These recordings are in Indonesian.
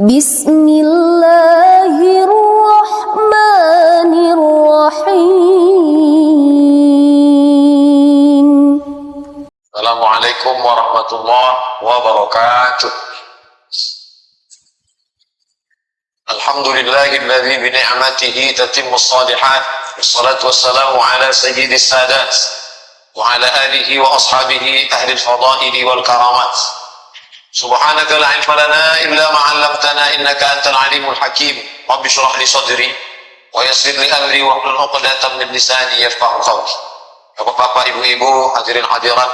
Bismillahirrahmanirrahim. Assalamualaikum warahmatullahi wabarakatuh. Alhamdulillahilladzi bi ni'matihi tatimmus shalihat. Wassalatu wassalamu ala sayyidis sadat wa ala alihi wa ashabihi ahli al-fadaili wal karamat. Subhanaka la ilma lana illa ma 'allamtana innaka antal alimul hakim. Rabbi shrah li sadri wa yassir li amri wa hlul 'uqdatam min lisani yafqahu qawli. Bapak-bapak, ibu-ibu, hadirin hadirat,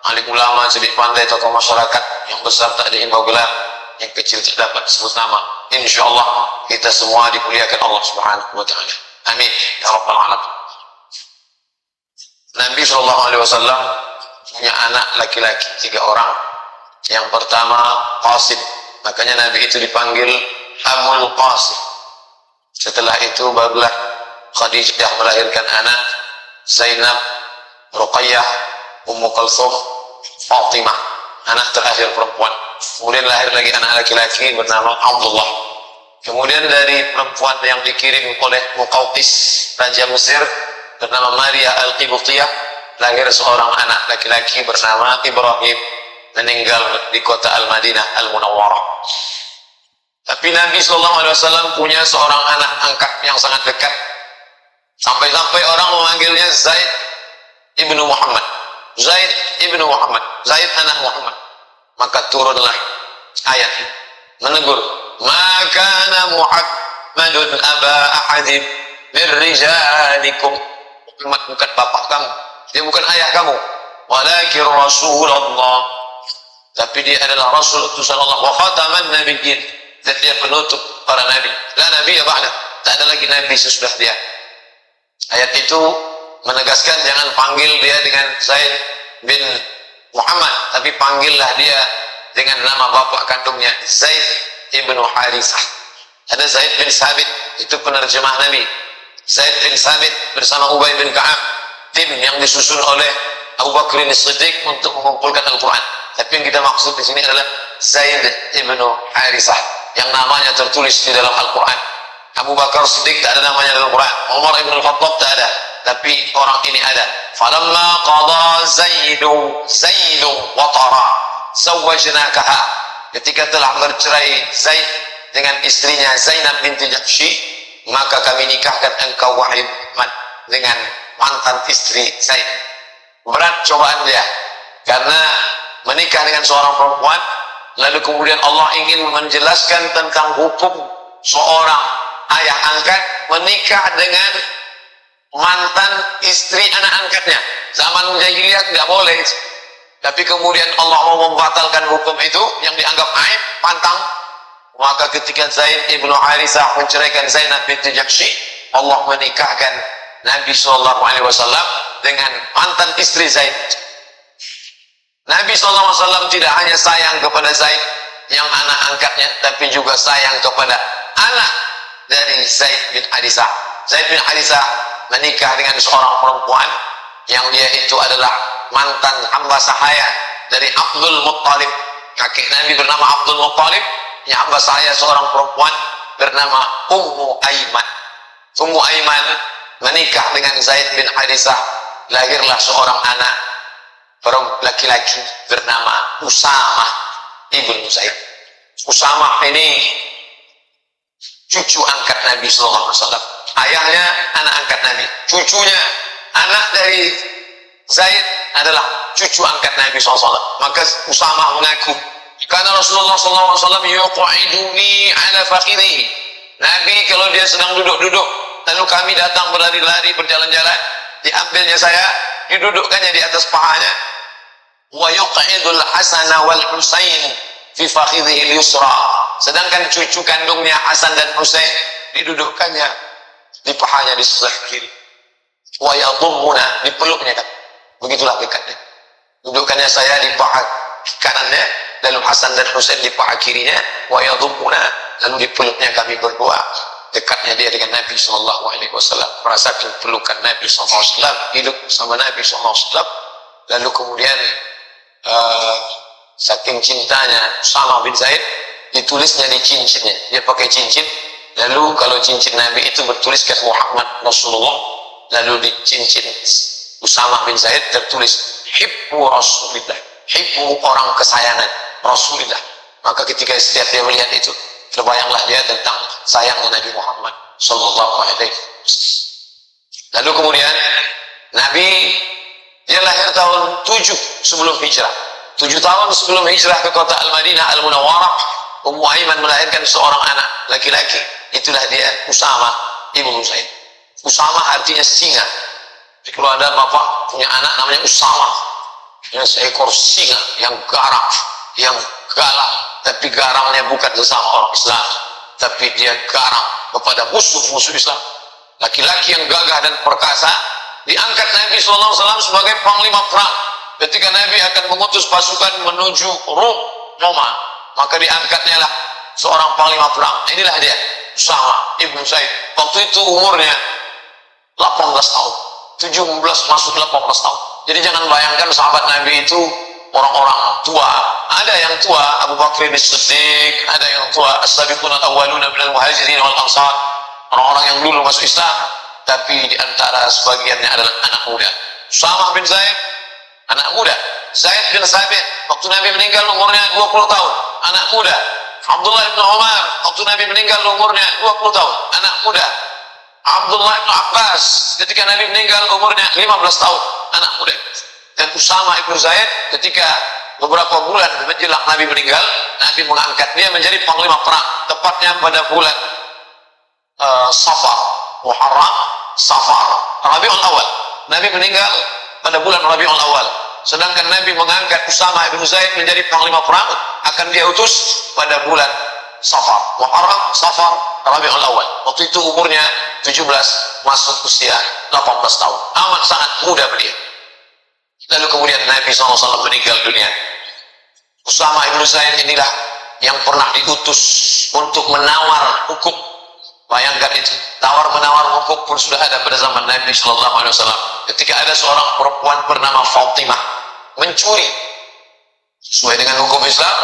alim ulama, cerdik pandai, tokoh masyarakat, yang besar tak dihimbau gelar, yang kecil tak dapat sebut nama. Insyaallah kita semua dimuliakan Allah Subhanahu wa taala. Amin ya rabbal alamin. Nabi sallallahu alaihi wasallam punya anak laki-laki 3 orang. Yang pertama Qasim, makanya Nabi itu dipanggil Abul Qasim. Setelah itu barulah Khadijah melahirkan anak Zainab, Ruqayyah, Ummu Kalsum, Fatimah, anak terakhir perempuan. Kemudian lahir lagi anak laki-laki bernama Abdullah. Kemudian dari perempuan yang dikirim oleh Muqawqis, Raja Mesir, bernama Maria Al-Qibtiyah, lahir seorang anak laki-laki bernama Ibrahim, meninggal di kota Al-Madinah Al-Munawwarah. Tapi Nabi SAW punya seorang anak angkat yang sangat dekat, sampai-sampai orang memanggilnya Zaid ibnu Muhammad. Zaid ibnu Muhammad, Zaid anak Muhammad. Maka turunlah ayat menegur, maka Muhammadun aba ahadin min rijalikum. Muhammad bukan bapak kamu, dia bukan ayah kamu, walakin Rasulullah, tapi dia adalah Rasul utusan Allah, wa khataman nabiyyin, dan dia penutup para nabi. La nabiyya ba'da, tak ada lagi nabi sesudah dia. Ayat itu menegaskan jangan panggil dia dengan Zaid bin Muhammad, tapi panggillah dia dengan nama bapak kandungnya, Zaid ibnu Harithah. Ada Zaid bin Sabit, itu penerjemah Nabi. Zaid bin Sabit bersama Ubay bin Ka'ab, tim yang disusun oleh Abu Bakr As-Siddiq untuk mengumpulkan Al-Quran. Tapi yang kita maksud di sini adalah Zaid ibnu Harithah, yang namanya tertulis di dalam Al-Quran. Abu Bakar Siddiq tak ada namanya dalam Al-Quran, Umar ibn Khattab tak ada, tapi orang ini ada. Falamma qada Zaidu watara zawwajnakaha, ketika telah bercerai Zaid dengan istrinya Zainab binti Jahsy, maka kami nikahkan engkau wahai Muhammad dengan mantan istri Zaid. Berat cobaan dia, karena menikah dengan seorang perempuan, lalu kemudian Allah ingin menjelaskan tentang hukum seorang ayah angkat menikah dengan mantan istri anak angkatnya. Zaman jahiliyah tidak boleh, tapi kemudian Allah mau membatalkan hukum itu yang dianggap aib, pantang. Maka ketika Zaid ibnu Harithah menceraikan Zainab binti Jahsy, Allah menikahkan Nabi SAW dengan mantan istri Zaid. Nabi SAW tidak hanya sayang kepada Zaid yang anak angkatnya, tapi juga sayang kepada anak dari Zaid bin Harithah. Zaid bin Harithah menikah dengan seorang perempuan yang dia itu adalah mantan hamba sahaya dari Abdul Muttalib. Kakek Nabi bernama Abdul Muttalib, yang hamba sahaya seorang perempuan bernama Ummu Aiman. Ummu Aiman menikah dengan Zaid bin Harithah, lahirlah seorang anak laki-laki bernama Usamah ibnu Zaid. Usamah ini cucu angkat Nabi SAW. Ayahnya anak angkat Nabi, cucunya anak dari Zaid adalah cucu angkat Nabi SAW. Maka Usamah mengaku, karena Rasulullah SAW yuqa'iduni ala fakhidhi. Nabi kalau dia sedang duduk-duduk, lalu kami datang berlari-lari berjalan-jalan, diambilnya saya, didudukkannya di atas pahanya. Wa yuq'idul Hasan wal Husain fi fakhidhihi al-yusra. Sedangkan cucu kandungnya Hasan dan Husain didudukkannya di pahanya di sebelah kiri. Wa yadhummuna, dipeluknya kan. Begitulah dekatnya. Dudukkannya saya di paha kanannya, lalu Hasan dan Husain di paha kirinya. Wa yadhummuna, lalu dipeluknya kami berdua. Dekatnya dia dengan Nabi SAW, merasakan pelukan Nabi SAW, hidup sama Nabi SAW. Lalu kemudian saking cintanya Usamah bin Zaid, ditulisnya di cincinnya. Dia pakai cincin, lalu kalau cincin Nabi itu bertuliskan Muhammad Rasulullah, lalu di cincin Usamah bin Zaid tertulis hibbu Rasulillah, hibbu orang kesayangan Rasulillah. Maka ketika setiap dia melihat itu, terbayanglah dia tentang sayangnya Nabi Muhammad sallallahu alaihi wasallam. Lalu kemudian Nabi dia lahir tahun 7 sebelum hijrah. 7 tahun sebelum hijrah ke kota Al-Madinah Al-Munawwarah, Ummu Aiman melahirkan seorang anak laki-laki. Itulah dia Usamah ibnu Zaid. Usamah artinya singa. Jadi kalau ada bapak punya anak namanya Usamah, yang seekor singa yang garang, yang galak, tapi garangnya bukan sesama orang Islam, tapi dia garang kepada musuh-musuh Islam. Laki-laki yang gagah dan perkasa, diangkat Nabi SAW sebagai panglima perang. Ketika Nabi akan mengutus pasukan menuju Roma, maka diangkatnya lah seorang panglima perang. Inilah dia, Usamah ibnu Zaid. Waktu itu umurnya 18 tahun, 17 masuk 18 tahun. Jadi jangan bayangkan sahabat Nabi itu orang-orang tua. Ada yang tua, Abu Bakar As-Siddiq, ada yang tua As-Sabiqun Al-Awwaluna minal Muhajirin wal Ansar, orang-orang yang dulu masuk Islam, tapi di antara sebagiannya adalah anak muda. Usamah bin Zaid, anak muda. Zaid bin Sabit, waktu Nabi meninggal umurnya 20 tahun, anak muda. Abdullah bin Umar, waktu Nabi meninggal umurnya 20 tahun, anak muda. Abdullah bin Abbas, ketika Nabi meninggal umurnya 15 tahun, anak muda. Dan Usamah ibnu Zaid, ketika beberapa bulan menjelang Nabi meninggal, Nabi mengangkat dia menjadi panglima perang, tepatnya pada bulan Safar, Muharram, Safar, Rabiul Awal. Nabi meninggal pada bulan Rabiul Awal, sedangkan Nabi mengangkat Usamah ibnu Zaid menjadi panglima perang, akan dia utus pada bulan Safar, Muharram, Safar, Rabiul Awal. Waktu itu umurnya 17, masuk usia 18 tahun, amat sangat muda beliau. Lalu kemudian Nabi SAW meninggal dunia. Usamah ibnu Zaid inilah yang pernah diutus untuk menawar hukum. Bayangkan itu, tawar-menawar hukum pun sudah ada pada zaman Nabi SAW. Ketika ada seorang perempuan bernama Fatimah mencuri sesuai dengan hukum Islam,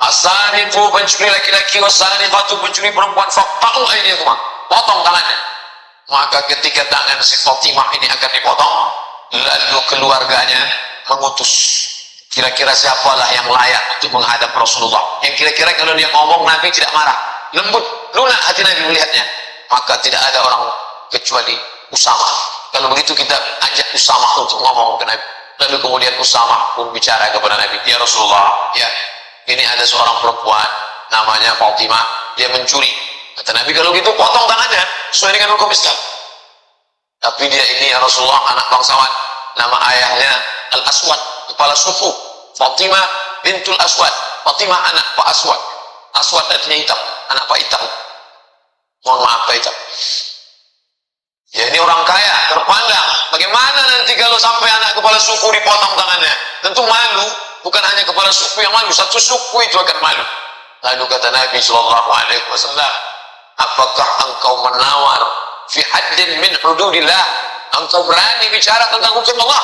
asanifu pencuri laki-laki, wasanifatu pencuri perempuan, faqta'u aydiyahuma, potong tangannya. Maka ketika tangan si Fatimah ini akan dipotong, lalu keluarganya mengutus kira-kira siapalah yang layak untuk menghadap Rasulullah, yang kira-kira kalau dia ngomong Nabi tidak marah, lembut, lunak hati Nabi melihatnya. Maka tidak ada orang kecuali Usamah. Kalau begitu kita ajak Usamah untuk ngomong ke Nabi. Lalu kemudian Usamah pun bicara kepada Nabi, ya Rasulullah, ya ini ada seorang perempuan namanya Fatimah, dia mencuri. Kata Nabi, kalau gitu potong tangannya sesuai dengan hukum Islam. Tapi dia ini ya Rasulullah anak bangsawan, nama ayahnya Al-Aswad, kepala suku. Fatimah bintul Aswad, Fatimah anak Pak Aswad. Aswad artinya hitam, anak Pak Hitam. Mohon maaf Pak Hitam. Ya ini orang kaya, terpandang. Bagaimana nanti kalau sampai anak kepala suku dipotong tangannya? Tentu malu, bukan hanya kepala suku yang malu, satu suku itu akan malu. Lalu kata Nabi SAW, apakah engkau menawar fi haddin min hududillah, engkau berani bicara tentang hukum Allah?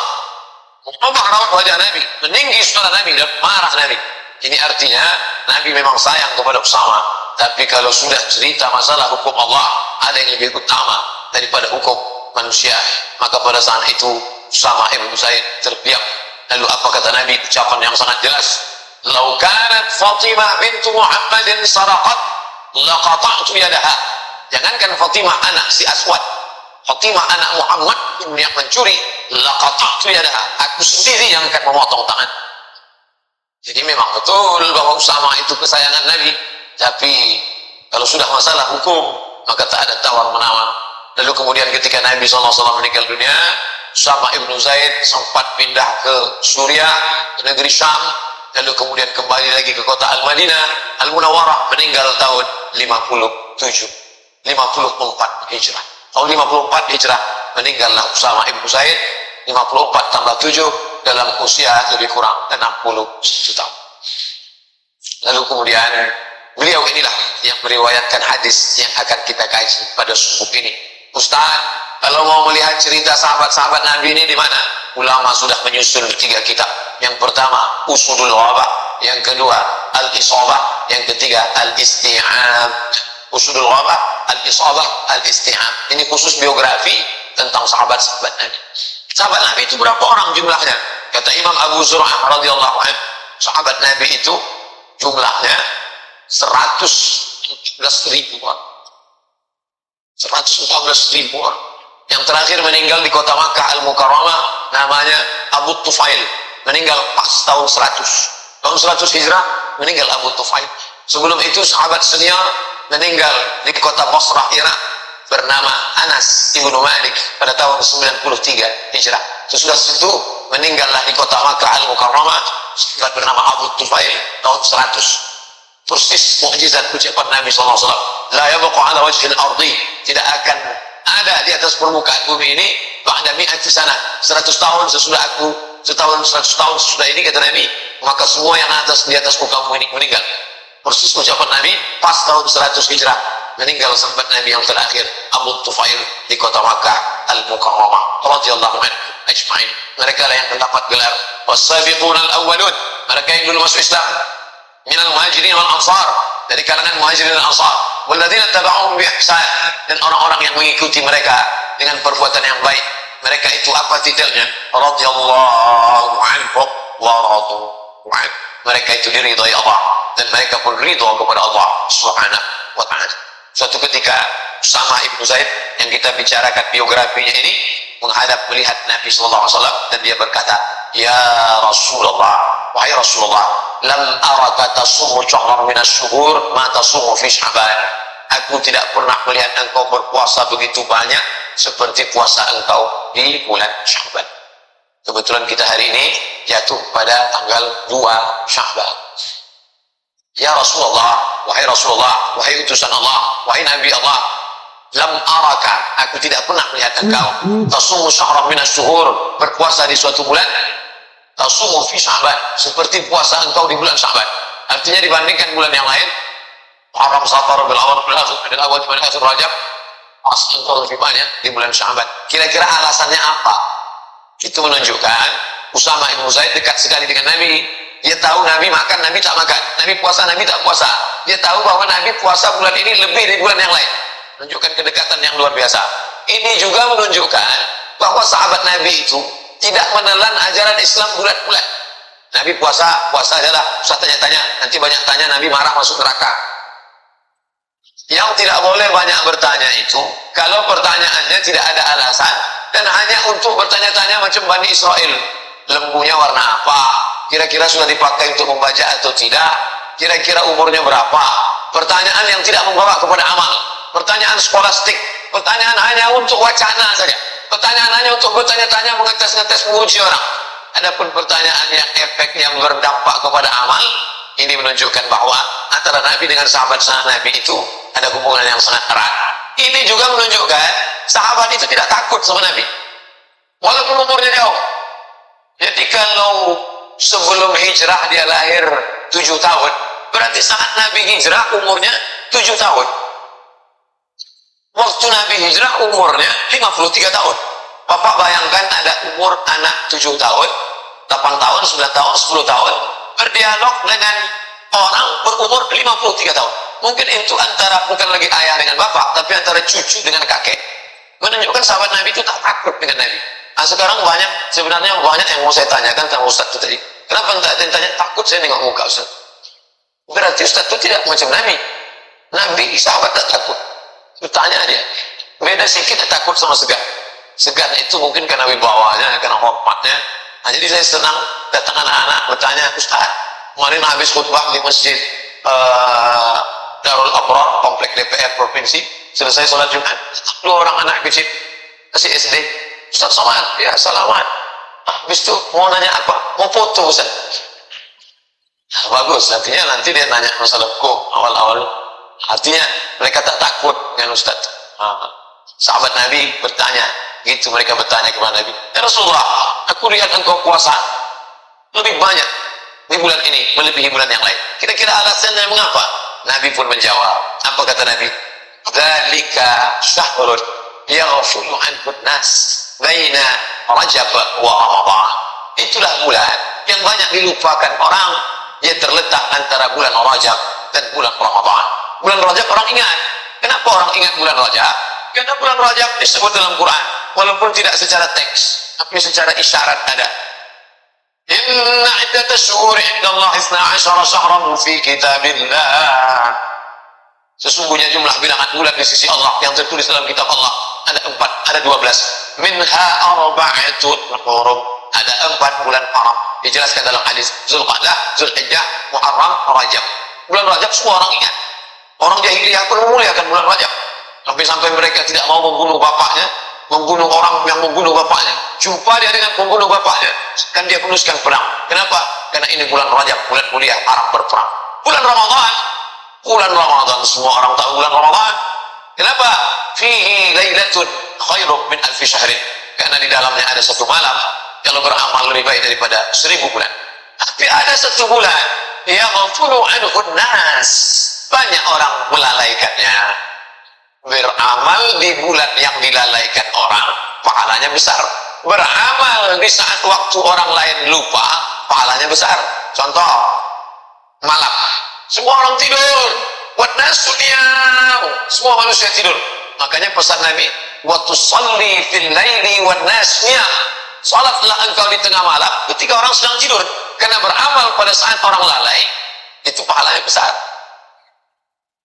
Ubah rawat wajah Nabi, meninggi suara Nabi dan marah Nabi. Ini artinya Nabi memang sayang kepada Usamah, tapi kalau sudah cerita masalah hukum Allah, ada yang lebih utama daripada hukum manusia. Maka pada saat itu Usamah ibnu Zaid terdiam. Lalu apa kata Nabi? Ucapan yang sangat jelas, "Lau kanat Fatimah bintu Muhammadin saraqat laqata'tu yadaha." Jangankan Fatimah anak si Aswad, Fatimah anak Muhammad yang mencuri, laqata'tu yadaha, aku sendiri yang akan memotong tangan. Jadi memang betul bahwa Usamah itu kesayangan Nabi, tapi kalau sudah masalah hukum maka tak ada tawar-menawar. Lalu kemudian ketika Nabi SAW meninggal dunia, Usamah ibnu Zaid sempat pindah ke Suriah, ke negeri Syam, lalu kemudian kembali lagi ke kota Al-Madinah Al-Munawwarah, meninggal tahun 54 Hijrah. Tahun 54 Hijrah meninggallah Usamah ibnu Zaid. 54 tambah 7 dalam usia lebih kurang 61 tahun. Lalu kemudian beliau inilah yang meriwayatkan hadis yang akan kita kaji pada subuh ini. Ustaz, kalau mau melihat cerita sahabat-sahabat Nabi ini di mana? Ulama sudah menyusun 3 kitab. Yang pertama Usudul Wabah, yang kedua al-isabah, yang ketiga al-isti'ab. Usulul ghabah, al-isabah, al-isti'ab. Ini khusus biografi tentang sahabat-sahabat Nabi. Sahabat Nabi itu berapa orang jumlahnya? Kata Imam Abu Zur'ah radhiyallahu anhu, sahabat Nabi itu jumlahnya 114.000 orang. 114.000 orang. Yang terakhir meninggal di kota Makkah Al-Mukarramah namanya Abu Tufail, meninggal pas tahun 100. Tahun 100 Hijrah meninggal Abu Tufail. Sebelum itu sahabat senior meninggal di kota Basrah, Irak, bernama Anas ibnu Malik pada tahun 93 Hijrah. Sesudah itu meninggallah di kota Makkah Al-Mukarramah sahabat bernama Abu Tufail tahun 100. Persis mukjizat ucapan Nabi SAW, la yabqa ala wajhil ardi, tidak akan ada di atas permukaan bumi ini ba'da mi'ati sana, 100 tahun sesudah aku, 100 tahun sesudah ini, kata Nabi, maka semua yang di atas muka bumi ini meninggal. Persis ucapan Nabi pas tahun 100 Hijrah meninggal sahabat Nabi yang terakhir Abu Tufail di kota Makkah Al-Mukarramah radhiyallahu anhu ajma'in. Mereka lah yang mendapat gelar was-sabiqun al-awwalun, mereka yang dulu masuk Islam, minal muhajirin wal ansar, dari kalangan muhajirin dan ansar, walladzina tabauhum bi ihsan, dan orang-orang yang mengikuti mereka dengan perbuatan yang baik. Mereka itu apa titelnya? Radhiyallahu anhum wa radu an. Mereka itu diridhai Allah dan mereka pun ridha kepada Allah Subhanahu wa taala. Suatu ketika Usama ibnu Zaid yang kita bicarakan biografinya ini menghadap melihat Nabi sallallahu alaihi wasallam dan dia berkata, "Ya Rasulullah, wahai Rasulullah, lam araka tasumu syahran minas syuhur ma tasumu fi Sya'ban." Aku tidak pernah melihat engkau berpuasa begitu banyak seperti puasa engkau di bulan Sya'ban. Kebetulan kita hari ini jatuh pada tanggal 2 Sya'ban. Ya Rasulullah, wahai utusan Allah, wahai Nabi Allah, lam araka, aku tidak pernah melihat engkau tasumu syahran minas syuhur, berpuasa di suatu bulan, tasumu fi Sya'ban, seperti puasa engkau di bulan Sya'ban. Artinya dibandingkan bulan yang lain, Haram, Safar, bil awal, bil akhir, bil awal, bil akhir, Rajab, pas engkau lebih banyak di bulan Sya'ban. Kira-kira alasannya apa? Itu menunjukkan Usama ibnu Zaid dekat sekali dengan Nabi. Dia tahu Nabi makan, Nabi tak makan, Nabi puasa, Nabi tak puasa. Dia tahu bahwa Nabi puasa bulan ini lebih dari bulan yang lain, menunjukkan kedekatan yang luar biasa. Ini juga menunjukkan bahwa sahabat Nabi itu tidak menelan ajaran Islam bulat-bulat. Nabi puasa aja lah, usah tanya-tanya, nanti banyak tanya Nabi marah masuk neraka. Yang tidak boleh banyak bertanya itu kalau pertanyaannya tidak ada alasan dan hanya untuk bertanya-tanya macam Bani Israel. Lembunya warna apa? Kira-kira sudah dipakai untuk membaca atau tidak? Kira-kira umurnya berapa? Pertanyaan yang tidak membawa kepada amal. Pertanyaan skolastik. Pertanyaan hanya untuk wacana saja. Pertanyaan hanya untuk bertanya-tanya, mengetes-ngetes, menguji orang. Adapun pertanyaan yang efeknya berdampak kepada amal, ini menunjukkan bahwa antara Nabi dengan sahabat-sahabat Nabi itu ada hubungan yang sangat erat. Ini juga menunjukkan sahabat itu tidak takut sama Nabi, walaupun umurnya jauh. Jadi kalau sebelum hijrah dia lahir 7 tahun, berarti saat Nabi hijrah umurnya 7 tahun. Waktu Nabi hijrah umurnya 53 tahun. Bapak bayangkan ada umur anak 7 tahun, 8 tahun, 9 tahun, 10 tahun, berdialog dengan orang berumur 53 tahun. Mungkin itu antara, bukan lagi ayah dengan bapak, tapi antara cucu dengan kakek. Menunjukkan sahabat Nabi itu tak takut dengan Nabi. Nah, sekarang sebenarnya banyak yang mau saya tanyakan sama Ustaz itu tadi. Kenapa tidak tanya? Takut saya nengok muka Ustaz. Berarti Ustaz itu tidak macam Nabi. Nabi sahabat tak takut. Bertanya dia. Beda sih, kita takut sama segan. Segan itu mungkin karena wibawanya, karena hormatnya. Nah, jadi saya senang datang anak-anak bertanya, Ustaz, kemarin habis khutbah di masjid Darul Abrar, komplek DPR provinsi, selesai sholat Jumat, 2 orang anak kecil masih SD, Ustaz Somad, ya salamat. Habis itu mau nanya apa? Mau foto Ustaz. Nah, bagus, artinya nanti dia nanya masalah hukum awal-awal. Artinya mereka tak takut dengan Ustaz. Sahabat Nabi bertanya, gitu mereka bertanya kepada Nabi, ya Rasulullah, aku lihat engkau puasa lebih banyak di bulan ini melebihi bulan yang lain. Kira-kira alasannya mengapa? Nabi pun menjawab. Apa kata Nabi? Dzalika syahrun yaghfulu anhu an-nas baina Rajab wa Ramadan. Itulah bulan yang banyak dilupakan orang Ia terletak antara bulan Rajab dan bulan Ramadan. Bulan Rajab orang ingat. Kenapa orang ingat bulan Rajab? Karena bulan Rajab disebut dalam Quran, walaupun tidak secara teks, tapi secara isyarat ada. Inna iddatash syuhuri indallahi 12 syahran fi kitabillah. Sesungguhnya jumlah bilangan bulan di sisi Allah yang tertulis dalam kitab Allah ada 4, ada 12. Minha arba'atun hurum. Ada 4 bulan haram. Dijelaskan dalam hadis Zulqa'dah, Zulhijjah, Muharram, Rajab. Bulan Rajab semua orang ingat. Orang jahiliyah pun memuliakan bulan Rajab. Sampai mereka tidak mau membunuh bapaknya, membunuh orang yang membunuh bapaknya. Jumpa dia dengan membunuh bapaknya, kan dia putuskan perang. Kenapa? Karena ini bulan Rajab, bulan mulia, haram berperang. Bulan Ramadan semua orang tahu bulan Ramadan. Kenapa? Fihi lailatun khairum min alfi syahrin. Karena di dalamnya ada satu malam yang beramal lebih baik daripada 1000 bulan. Tapi ada satu bulan yang ghafulu anhu nas. Banyak orang melalaikannya. Beramal di bulan yang dilalaikan orang, pahalanya besar. Beramal di saat waktu orang lain lupa, pahalanya besar. Contoh, malam semua orang tidur, wan-nasu niyam, semua manusia tidur. Makanya pesan Nabi, wa tusalli fil laili wan-nas niyam. Salatlah engkau di tengah malam ketika orang sedang tidur, karena beramal pada saat orang lalai itu pahalanya besar.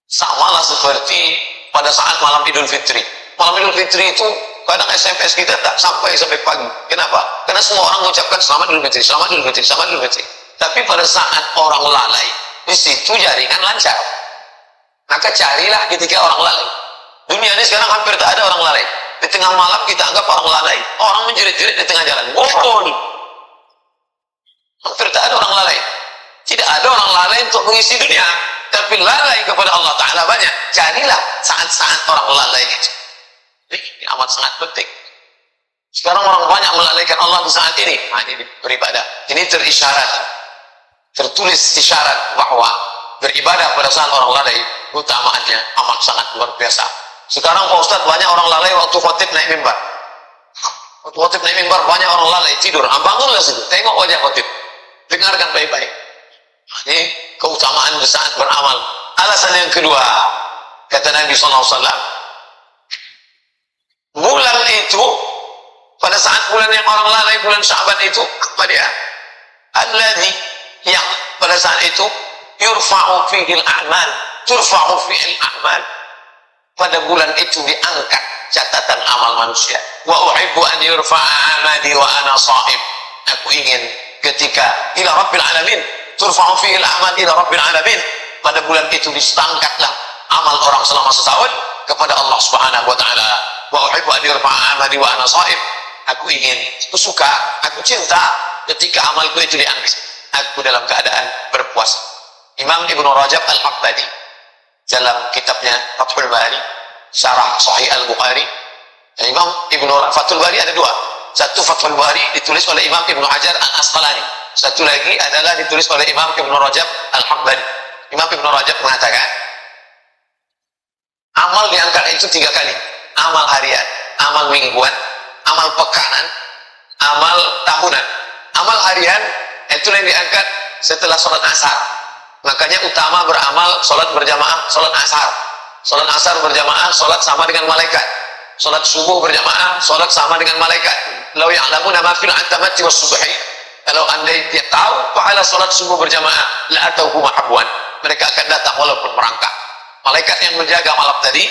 Samalah seperti pada saat malam Idul Fitri. Malam Idul Fitri itu kadang SMS kita tak sampai pagi. Kenapa? Karena semua orang mengucapkan selamat Idul Fitri, selamat Idul Fitri, selamat Idul Fitri. Tapi pada saat orang lalai, di situ jaringan lancar. Maka carilah ketika orang lalai. Dunia ini sekarang hampir tak ada orang lalai. Di tengah malam kita anggap orang lalai. Orang menjerit-jerit di tengah jalan. Bohong. Hampir tak ada orang lalai. Tidak ada orang lalai untuk mengisi dunia. Tapi lalai kepada Allah Ta'ala banyak. Carilah saat-saat orang lalai itu. Ini amat sangat penting. Sekarang orang banyak melalaikan Allah di saat ini. Nah, ini beribadah. Ini terisyarat, tertulis isyarat bahwa beribadah pada saat orang lalai utamaannya amat sangat luar biasa. Sekarang Pak Ustadz banyak orang lalai waktu khotib naik mimbar. Waktu khotib naik mimbar banyak orang lalai tidur. Bangunlah situ, tengok wajah khotib, dengarkan baik-baik. Ini keutamaan besar beramal. Alasan yang kedua, kata Nabi SAW, bulan itu pada saat bulan yang orang lalai, bulan Sya'ban itu apa dia? Alladzi, yang pada saat itu yurfa'u fihil a'mal, turfa'u fihil a'mal. Pada bulan itu diangkat catatan amal manusia. Wa uhibbu an yurfa'a amali wa ana sha'im. Aku ingin ketika ila rabbil alamin, turfa'u fihil a'mal ila rabbil alamin. Pada bulan itu diangkatlah amal orang selama setahun kepada Allah Subhanahu wa taala. Wa uhibbu an yurfa'a amali wa ana sha'im. Aku ingin, aku suka, aku cinta ketika amalku itu diangkat. Aku dalam keadaan berpuasa. Imam Ibnu Rajab Al-Hambali dalam kitabnya Fathul Bari, Syarah Sahih Al-Bukhari. Imam Ibnu Fathul Bari ada dua. Satu Fathul Bari ditulis oleh Imam Ibnu Hajar Al-Asqalani. Satu lagi adalah ditulis oleh Imam Ibnu Rajab Al-Hambali. Imam Ibnu Rajab mengatakan, amal diangkat itu 3 kali. Amal harian, amal mingguan, amal pekanan, amal tahunan. Amal harian itu yang diangkat setelah sholat asar. Makanya utama beramal sholat berjamaah, sholat asar. Sholat asar berjamaah, sholat sama dengan malaikat. Sholat subuh berjamaah, sholat sama dengan malaikat. Lau ya'lamuna ma fil atamati was subhi. Kalau andai dia tahu pahala sholat subuh berjamaah, la atauhu mahabwan. Mereka akan datang walaupun merangkak. Malaikat yang menjaga malam tadi,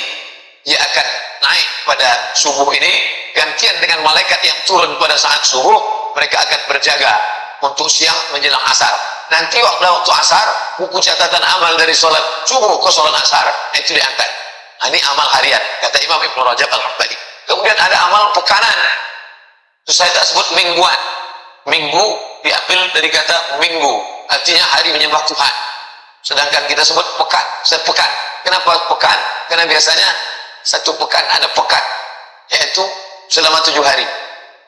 dia akan naik pada subuh ini, gantian dengan malaikat yang turun pada saat subuh. Mereka akan berjaga untuk siang menjelang asar. Nanti waktu asar, buku catatan amal dari sholat subuh ke sholat asar itu diangkat. Nah, ini amal harian, kata Imam Ibnu Rajab Al-Hambali. Kemudian ada amal pekanan, itu saya tak sebut mingguan. Minggu diambil dari kata minggu, artinya hari menyembah Tuhan. Sedangkan kita sebut pekan, sepekan. Kenapa pekan? Karena biasanya satu pekan ada pekan, yaitu selama 7 hari.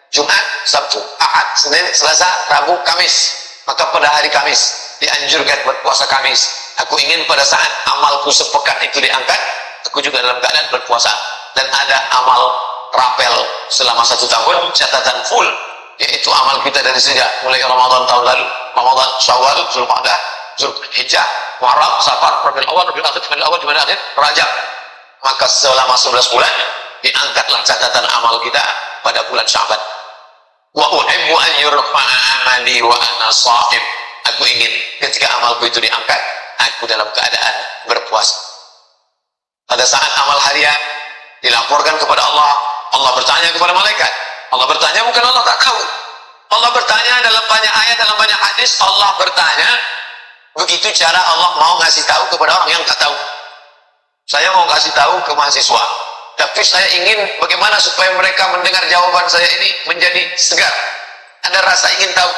Jumat, Sabtu, Ahad, Senin, Selasa, Rabu, Kamis. Maka pada hari Kamis dianjurkan berpuasa Kamis. Aku ingin pada saat amalku sepekan itu diangkat, aku juga dalam keadaan berpuasa. Dan ada amal rapel selama 1 tahun, catatan full, yaitu amal kita dari sejak mulai Ramadan tahun lalu, Ramadan, Syawal, Zulqa'dah, Zulhijjah, Muharram, Safar, Rabiul Awal, Rabiul Akhir, Jumadil Akhir, Rajab. Maka selama 11 bulan diangkatlah catatan amal kita pada bulan Sya'ban. Wa uhibbu an yurfa'a amali wa ana sha'im. Aku ingin ketika amalku itu diangkat, aku dalam keadaan berpuasa. Pada saat amal harian dilaporkan kepada Allah, Allah bertanya kepada malaikat. Allah bertanya bukan Allah tak tahu. Allah bertanya dalam banyak ayat, dalam banyak hadis. Allah bertanya, begitu cara Allah mau ngasih tahu kepada orang yang tak tahu. Saya mau kasih tahu ke mahasiswa, tapi saya ingin bagaimana supaya mereka mendengar jawaban saya ini menjadi segar. Ada rasa ingin tahu.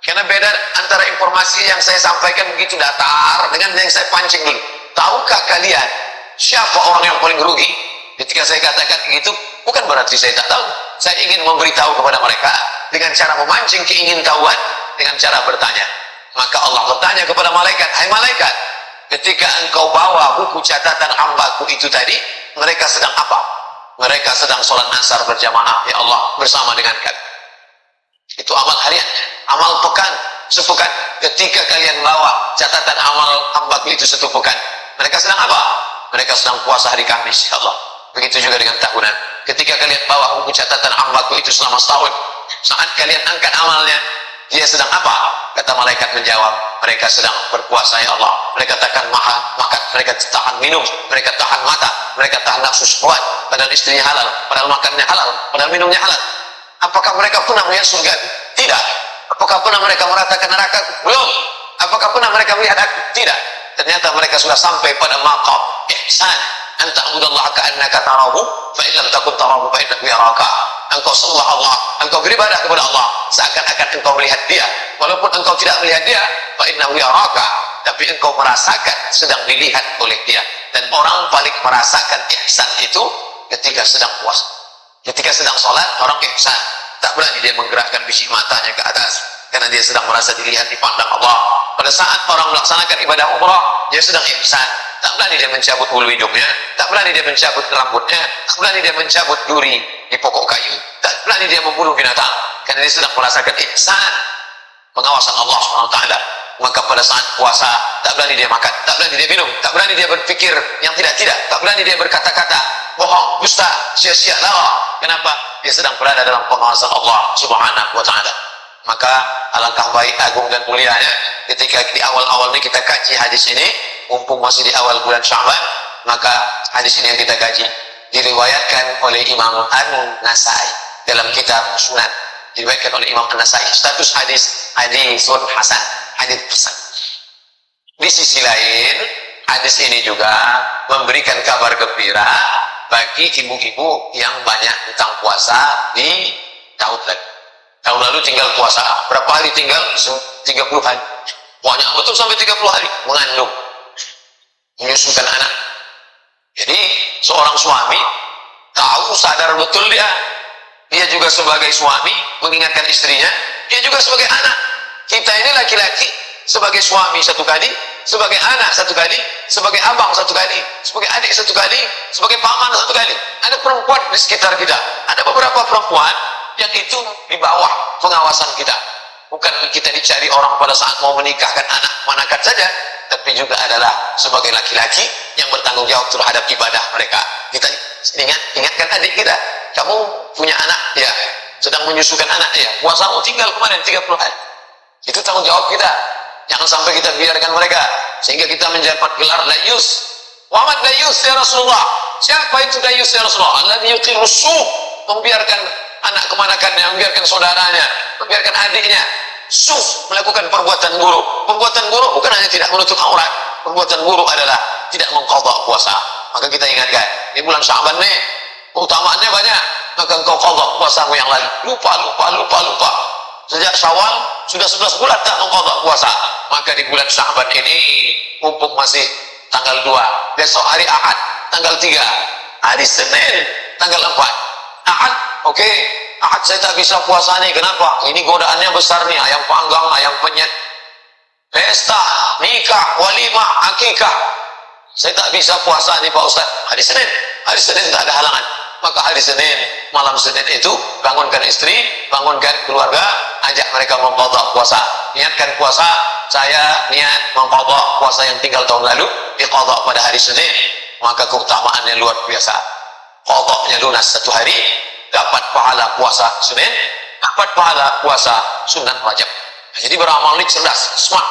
Karena beda antara informasi yang saya sampaikan begitu datar dengan yang saya pancing dulu. Tahukah kalian siapa orang yang paling rugi? Ketika saya katakan begitu, bukan berarti saya tak tahu. Saya ingin memberitahu kepada mereka dengan cara memancing keingintahuan, dengan cara bertanya. Maka Allah bertanya kepada malaikat, hai malaikat, ketika engkau bawa buku catatan hambaku itu tadi, mereka sedang apa? Mereka sedang sholat asar berjamaah, ya Allah, bersama dengan kami. Itu amal harian, amal pekan, sepekan. Ketika kalian bawa catatan amal hambaku itu satu pekan, mereka sedang apa? Mereka sedang puasa hari Kamis, ya Allah. Begitu juga dengan tahunan. Ketika kalian bawa buku catatan hambaku itu selama setahun, saat kalian angkat amalnya, dia sedang apa? Kata malaikat menjawab, mereka sedang berpuasa, ya Allah. Mereka tahan makan, mereka tahan minum, mereka tahan mata, mereka tahan nafsu syahwat, padahal istrinya halal, padahal makannya halal, padahal minumnya halal. Apakah mereka pernah melihat surga? Tidak. Apakah pernah mereka meratakan neraka? Belum. Apakah pernah mereka melihat aku? Tidak. Ternyata mereka sudah sampai pada maqam ihsan. Anta udallaha ka'annaka tarahu, fa in lam takun tarahu fa innahu yaraka. Engkau sembah Allah, engkau beribadah kepada Allah seakan-akan engkau melihat dia, walaupun engkau tidak melihat dia, fa innahu yaraka, tapi engkau merasakan sedang dilihat oleh dia. Dan orang paling merasakan ihsan itu ketika sedang puasa. Ketika sedang sholat, orang ihsan, tak berani dia menggerakkan biji matanya ke atas karena dia sedang merasa dilihat, dipandang Allah. Pada saat orang melaksanakan ibadah umrah, dia sedang ihsan, tak berani dia mencabut bulu hidungnya, tak berani dia mencabut rambutnya, tak berani dia mencabut duri di pokok kayu, tak berani dia membunuh binatang karena dia sedang merasakan ihsan, pengawasan Allah SWT. Maka pada saat puasa, tak berani dia makan, tak berani dia minum, tak berani dia berpikir yang tidak-tidak, tak berani dia berkata-kata bohong, dusta, sia-sia, lawa. Kenapa? Dia sedang berada dalam pengawasan Allah Subhanahu wa Ta'ala. Maka alangkah baik, agung dan mulianya ketika di awal-awal ini kita kaji hadis ini, mumpung masih di awal bulan Sya'ban, maka hadis ini yang kita kaji diriwayatkan oleh Imam An-Nasai dalam kitab Sunan, diriwayatkan oleh Imam An-Nasai. Status hadis hadisun hasan, hadis hasan. Di sisi lain, hadis ini juga memberikan kabar gembira bagi ibu-ibu yang banyak tentang puasa di tahun lalu. Tahun lalu tinggal puasa, berapa hari tinggal? 30 hari. Banyak betul sampai 30 hari mengandung, menyusukan anak. Jadi seorang suami tahu, sadar betul dia juga sebagai suami mengingatkan istrinya, dia juga sebagai anak. Kita ini laki-laki sebagai suami satu kali, sebagai anak satu kali, sebagai abang satu kali, sebagai adik satu kali, sebagai paman satu kali. Ada perempuan di sekitar kita, ada beberapa perempuan yang itu di bawah pengawasan kita. Bukan kita dicari orang pada saat mau menikahkan anak manakat saja, tapi juga adalah sebagai laki-laki yang bertanggung jawab terhadap ibadah mereka. Kita ingatkan adik kita, kamu punya anak ya, sedang menyusukan anak ya, puasamu tinggal kemarin 30 hari. Itu tanggung jawab kita. Jangan sampai kita biarkan mereka sehingga kita menjabat gelar dayus. Muhammad dayus ya Rasulullah. Siapa itu dayus ya Rasulullah? Alladzi yuqirru su', membiarkan anak kemanakannya, membiarkan saudaranya, membiarkan adiknya melakukan perbuatan buruk. Perbuatan buruk bukan hanya tidak menutup aurat, perbuatan buruk adalah tidak mengqadha puasa. Maka kita ingatkan, di bulan Sya'ban nih keutamaannya banyak, maka engkau qadha puasamu yang lalu. Lupa. Sejak Syawal sudah 11 bulan tak mengqadha puasa. Maka di bulan Sya'ban ini mumpung masih tanggal 2, besok hari Ahad tanggal 3, hari Senin tanggal 4. Ahad, oke. Ahad saya tak bisa puasa nih, kenapa? Ini godaannya besar nih, ayam panggang, ayam penyet, pesta, nikah, walimah, akikah. Saya tak bisa puasa nih Pak Ustaz. Hari Senin tak ada halangan. Maka hari Senin, malam Senin itu bangunkan istri, bangunkan keluarga, ajak mereka mengqadha puasa. niatkan puasa, saya niat mengqadha puasa yang tinggal tahun lalu, diqadha pada hari Senin, maka keutamaannya luar biasa. Qadhanya lunas 1 hari, dapat pahala puasa Senin, dapat pahala puasa sunat Rajab. Jadi beramal ini cerdas, smart,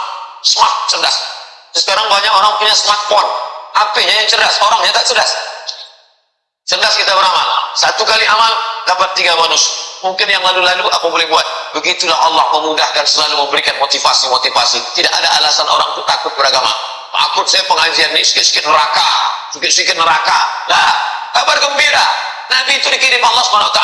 cerdas. Sekarang banyak orang punya smartphone, HP-nya yang cerdas, orangnya tak cerdas. Cerdas kita beramal. 1 kali amal dapat 3 bonus. Mungkin yang lalu-lalu aku boleh buat. Begitulah Allah memudahkan, selalu memberikan motivasi. Tidak ada alasan orang itu takut beragama. Takut saya pengajian ini sikit-sikit neraka, Nah, kabar gembira. Nabi itu dikirim Allah SWT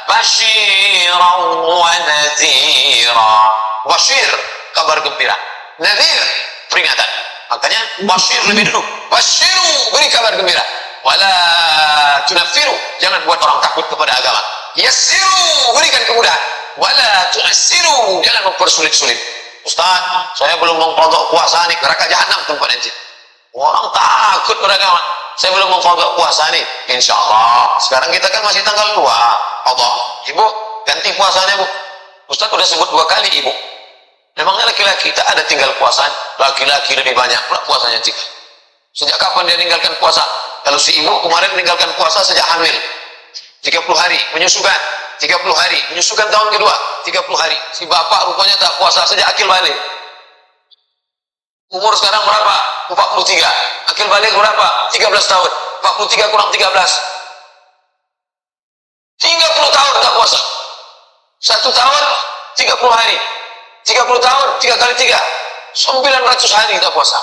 basyiran wa nadhira. Basyir, kabar gembira. Nadhir, peringatan. Makanya basyir lebih dulu. Basyiru, beri kabar gembira. Wala tunaffiru, jangan buat orang takut kepada agama. Yassiru, berikan kemudahan. Wala tu'assiru, jangan mempersulit-sulit. Ustaz, saya belum mengqadha puasa nih, neraka jahanam tempat nanti. Orang takut beragama. Saya belum mengqadha puasa nih. Insyaallah. Sekarang kita kan masih tanggal 2. Allah, Ibu ganti puasanya, Bu. Ustaz udah sebut 2 kali, Ibu. Memangnya laki-laki tak ada tinggal puasa? Laki-laki lebih banyak pula puasanya 3. Sejak kapan dia meninggalkan puasa? Kalau si ibu kemarin meninggalkan puasa sejak hamil 30 hari, menyusukan 30 hari, menyusukan tahun kedua 30 hari. Si bapak rupanya tak puasa sejak akil balik. Umur sekarang berapa? 43. Akil balik berapa? 13 tahun. 43 kurang 13, 30 tahun tak puasa. 1 tahun 30 hari, 30 tahun 3 kali 3 900 hari tak puasa.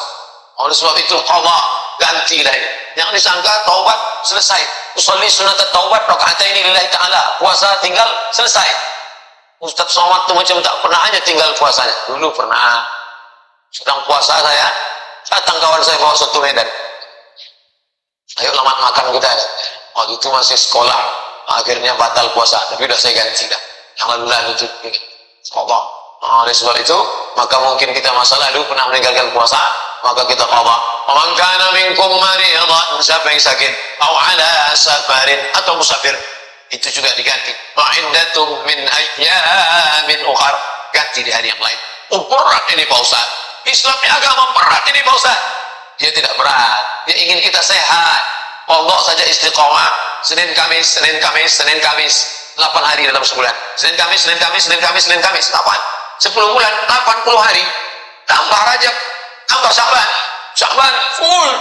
Oleh sebab itu qadha, gantilah ini. Yang disangka taubat selesai. Usolli sunat taubat rakaataini lillahi ta'ala. Puasa tinggal selesai. Ustaz Somad itu macam tak pernah aja tinggal puasanya. Dulu pernah. Sedang puasa saya, datang kawan saya bawa soto Medan. Ayo lamat makan kita. Waktu itu masih sekolah. Akhirnya batal puasa. Tapi udah saya ganti dah. Yang lalu-lalu itu. Qadha. Oleh sebab itu, maka mungkin kita masa lalu pernah meninggalkan puasa, maka kita qadha. Man kana minkum maridan, siapa yang sakit, atau ala safarin, atau musafir, itu juga diganti. Wa iddatum min ayyamin ukhar, ganti di hari yang lain. Berat ini Pak Ustaz. Islam ini agama berat ini Pak Ustaz. Dia tidak berat. Dia ingin kita sehat. Allah saja istiqomah. Senin Kamis, 8 hari dalam sebulan. Senin Kamis, 8. 10 bulan, 80 hari. Tambah Rajab, tambah Sya'ban full,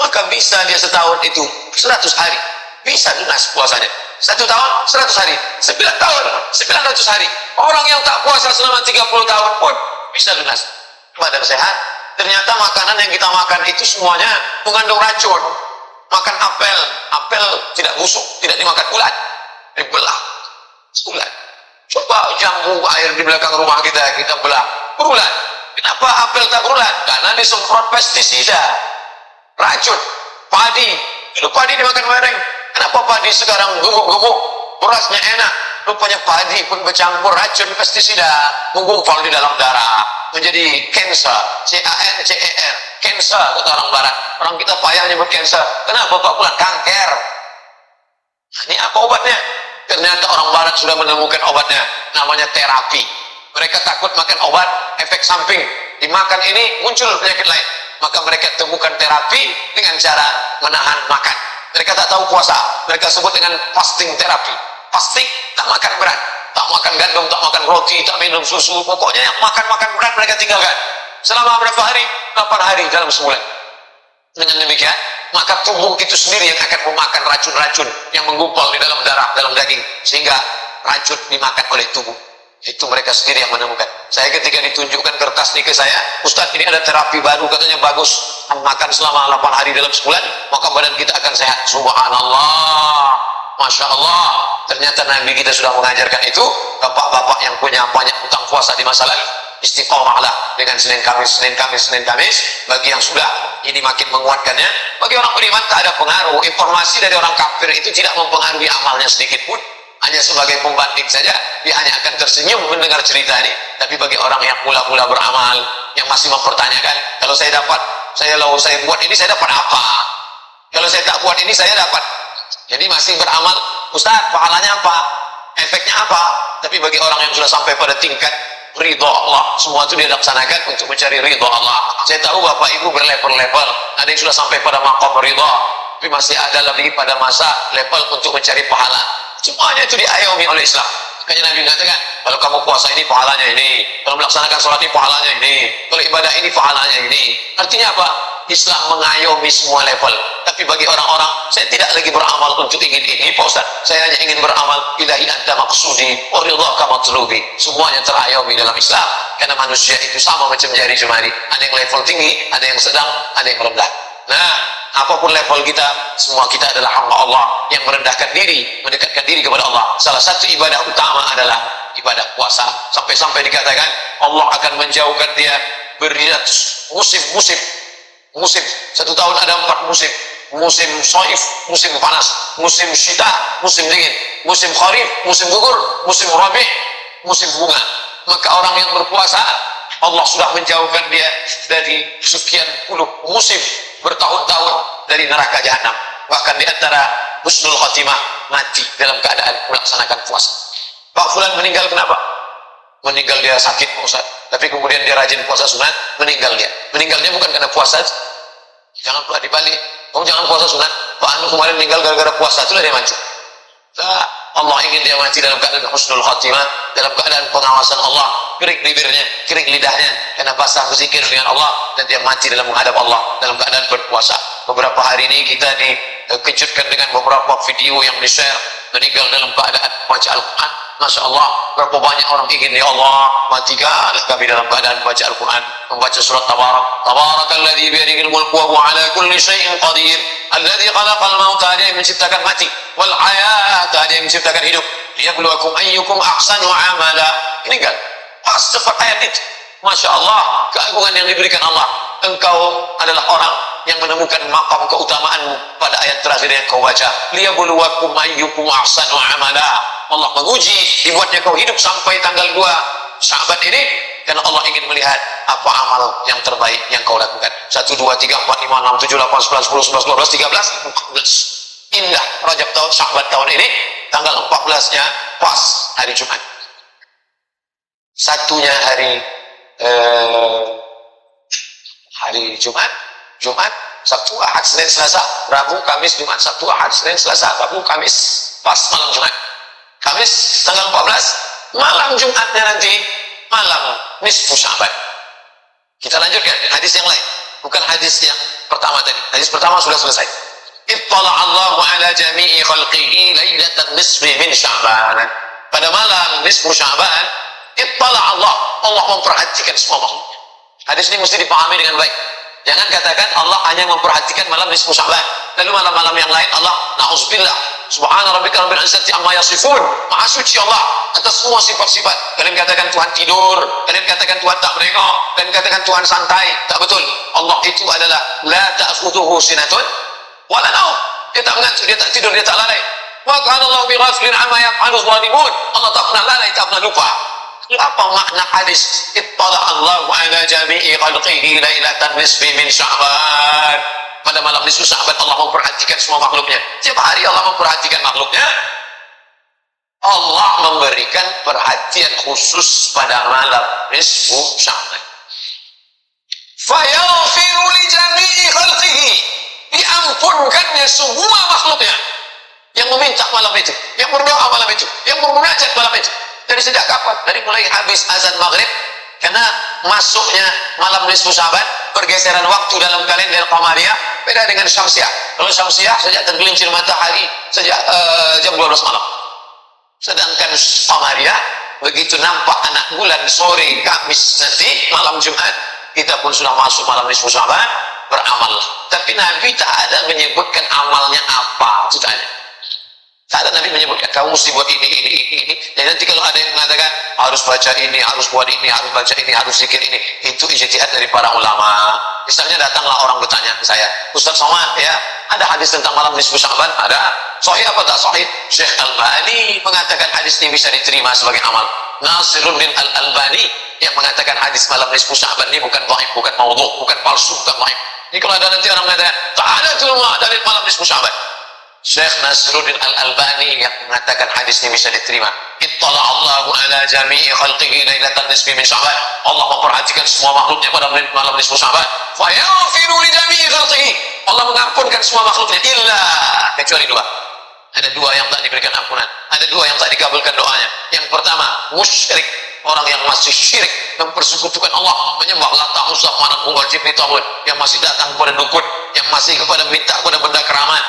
maka bisa dia setahun itu 100 hari, bisa lunas puasanya. 1 tahun 100 hari, 9 tahun 900 hari. Orang yang tak puasa selama 30 tahun pun bisa lunas. Badan sehat. Ternyata makanan yang kita makan itu semuanya mengandung racun. Makan apel tidak busuk, tidak dimakan ulat, dibelah ulat. Coba jambu air di belakang rumah kita belah, berulat. Kenapa apel tak berulat? Karena disemprot pestisida, racun. Padi, kalau padi dimakan bareng, kenapa padi sekarang gemuk-gemuk, berasnya enak? Rupanya padi pun bercampur racun pestisida, menggumpal di dalam darah, menjadi cancer, CANCER, cancer kata orang barat. Orang kita payah nyebut cancer. Kenapa Pak Bulan? Kanker. Ini apa obatnya? Ternyata orang barat sudah menemukan obatnya, namanya terapi. Mereka takut makan obat, efek samping. Dimakan ini muncul penyakit lain. Maka mereka temukan terapi dengan cara menahan makan. Mereka tak tahu puasa. Mereka sebut dengan fasting terapi. Fasting, tak makan berat, tak makan gandum, tak makan roti, tak minum susu. Pokoknya yang makan-makan berat mereka tinggalkan. Selama berapa hari? 8 hari dalam sebulan. Dengan demikian, maka tubuh itu sendiri yang akan memakan racun-racun yang menggumpal di dalam darah, dalam daging, sehingga racun dimakan oleh tubuh. Itu mereka sendiri yang menemukan. Saya ketika ditunjukkan kertas ini ke saya, Ustaz ini ada terapi baru, katanya bagus, makan selama 8 hari dalam sebulan, maka badan kita akan sehat. Subhanallah, Masya Allah. Ternyata Nabi kita sudah mengajarkan itu. Bapak-bapak yang punya banyak utang puasa di masa lalu, istiqomahlah dengan Senin Kamis. Bagi yang sudah, ini makin menguatkannya. Bagi orang beriman tak ada pengaruh. Informasi dari orang kafir itu tidak mempengaruhi amalnya sedikit pun. Hanya sebagai pembanding saja, dia hanya akan tersenyum mendengar cerita ini. Tapi bagi orang yang mula-mula beramal, yang masih mempertanyakan, kalau saya buat ini saya dapat apa? Kalau saya tak buat ini saya dapat. Jadi masih beramal, Ustaz pahalanya apa? Efeknya apa? Tapi bagi orang yang sudah sampai pada tingkat ridho Allah. Semua itu dia laksanakan untuk mencari ridho Allah. Saya tahu Bapak Ibu berlevel-level, ada yang sudah sampai pada maqam ridho, tapi masih ada lagi pada masa level untuk mencari pahala. Semuanya itu diayomi oleh Islam. Makanya Nabi mengatakan, kalau kamu puasa ini pahalanya ini, kalau melaksanakan sholat ini pahalanya ini, kalau ibadah ini pahalanya ini. Artinya apa? Islam mengayomi semua level. Tapi bagi orang-orang, saya tidak lagi beramal untuk ingin ini, Pak Ustaz. Saya hanya ingin beramal ilahi anta maksudi wa ridhaka matlubi. Semuanya terayomi dalam Islam. Karena manusia itu sama macam jari jemari. Ada yang level tinggi, ada yang sedang, ada yang rendah. Nah, apapun level kita, semua kita adalah hamba Allah yang merendahkan diri, mendekatkan diri kepada Allah. Salah satu ibadah utama adalah ibadah puasa. Sampai-sampai dikatakan Allah akan menjauhkan dia beridat musim-musim. Musim, 1 tahun ada 4 musim. Musim shaif, musim panas, musim syita, musim dingin, musim kharif, musim gugur, musim rabi', musim bunga. Maka orang yang berpuasa, Allah sudah menjauhkan dia dari sekian puluh musim bertahun-tahun dari neraka jahanam. Bahkan di antara husnul khatimah, mati dalam keadaan melaksanakan puasa. Pak Fulan meninggal kenapa? Meninggal dia sakit, Pak Ustaz. Tapi kemudian dia rajin puasa sunat, meninggal dia. Meninggalnya bukan karena puasa. Jangan pula dibalik. Kamu jangan puasa sunat. Pak Anu kemarin meninggal gara-gara puasa, itulah dia mati. Nah, Allah ingin dia mati dalam keadaan husnul khatimah, dalam keadaan pengawasan Allah, kering bibirnya, kering lidahnya, karena basah berzikir dengan Allah, dan dia mati dalam menghadap Allah dalam keadaan berpuasa. Beberapa hari ini kita dikejutkan dengan beberapa video yang di-share, meninggal dalam keadaan baca Al-Quran. Masya Allah, berapa banyak orang ingin, ya Allah, matikan kami dalam keadaan baca Al-Quran, membaca surat Tabarak. Tabarakalladzi biyadihil mulku wa huwa ala kulli syai'in qadir. Alladzi khalaqal mauta, dia yang menciptakan mati, wal hayata, dia yang menciptakan hidup. Liyabluwakum ayyukum ahsanu amala. Ini kan pas cepat ayat itu. Masya Allah, keagungan yang diberikan Allah. Engkau adalah orang yang menemukan maqam keutamaanmu pada ayat terakhir yang kau baca. Liyabluwakum ayyukum ahsanu amala. Allah menguji, dibuatnya kau hidup sampai tanggal 2 Sya'ban ini karena Allah ingin melihat apa amal yang terbaik yang kau lakukan. 1, 2, 3, 4, 5, 6, 7, 8, 9, 10, 11, 12, 13, 14. Indah Rajab tahun Sya'ban tahun ini, tanggal 14-nya pas hari Jumat. Satunya hari Jumat, Sabtu, Ahad, Senin, Selasa, Rabu, Kamis, Jumat, Sabtu, Ahad, Senin, Selasa, Rabu, Kamis, pas malam Jumat. Kamis tanggal 14, malam Jumatnya nanti malam nisfu Sya'ban. Kita lanjutkan hadis yang lain, bukan hadis yang pertama tadi. Hadis pertama sudah selesai. Ittala'allahu ala jami'i khalqihi lailatan nisfi min Sya'ban. Pada malam nisfu Sya'ban, ittala'allah, Allah memperhatikan semua makhluk. Hadis ini mesti dipahami dengan baik. Jangan katakan Allah hanya memperhatikan malam nisfu Sya'ban, lalu malam-malam yang lain Allah na'udzubillah, subhana rabbika rabbil izzati amma yasifun, maha suci Allah atas semua sifat-sifat. Kalian katakan Tuhan tidur, kalian katakan Tuhan tak menengok, kalian katakan Tuhan santai. Tak betul. Allah itu adalah la ta'khudhuhu sinatun wala naum. Dia tak mengantuk, dia tak tidur, dia tak lalai. Wa kana Allahu bighafilin amma yaf'alu dhalimun. Allah tak pernah lalai, tak pernah lupa. Apa makna hadis ittala'allahu ala jami'i khalqihi lailatan nisfi min Sya'ban? Pada malam nisfu Sya'ban Allah memperhatikan semua makhluknya. Tiap hari Allah memperhatikan makhluknya. Allah memberikan perhatian khusus pada malam nisfu Sya'ban. Fayaghfiru li jami'i khalqihi, diampunkannya semua makhluknya yang meminta malam itu, yang berdoa malam itu, yang bermunajat malam itu. Dari sejak kapan? Dari mulai habis azan maghrib, karena masuknya malam nisfu Sya'ban, pergeseran waktu dalam kalender Qamariyah beda dengan Syamsiah. Kalau Syamsiah sejak tergelincir matahari sejak jam 12 malam. Sedangkan Qamariyah begitu nampak anak bulan sore Kamis nanti malam Jumat, kita pun sudah masuk malam nisfu Sya'ban, beramallah. Tapi Nabi tak ada menyebutkan amalnya apa, itu tanya. Tak ada Nabi menyebutkan kamu mesti buat ini. Dan nanti kalau ada yang mengatakan harus baca ini, harus buat ini, harus baca ini, harus zikir ini, itu ijtihad dari para ulama. Misalnya datanglah orang bertanya ke saya, Ustaz Somad, ya, ada hadis tentang malam nisfu Sya'ban? Ada. Sahih apa tak sahih? Syekh Albani mengatakan hadis ini bisa diterima sebagai amal. Nasiruddin Al-Albani yang mengatakan hadis malam nisfu Sya'ban ini bukan dhaif, bukan maudhu', bukan palsu, bukan dhaif. Ini kalau ada nanti orang mengatakan tak ada tuh dalil malam nisfu Sya'ban, Syekh Nasruddin Al-Albani yang mengatakan hadis ini bisa diterima. Ittala'allahu ala jami'i khalqihi lailatan nisfi min Sya'ban. Allah memperhatikan semua makhluknya pada malam nisfu Sya'ban. Fa yaghfiru li jami'i khalqihi. Allah mengampunkan semua makhluknya illa kecuali dua. Ada dua yang tak diberikan ampunan. Ada dua yang tak dikabulkan doanya. Yang pertama, musyrik. Orang yang masih syirik, mempersekutukan Allah, menyembah Lata, Uzza, Manat, Hubal, Jibri, Tauhid, yang masih datang kepada dukun, yang masih kepada minta kepada benda keramat,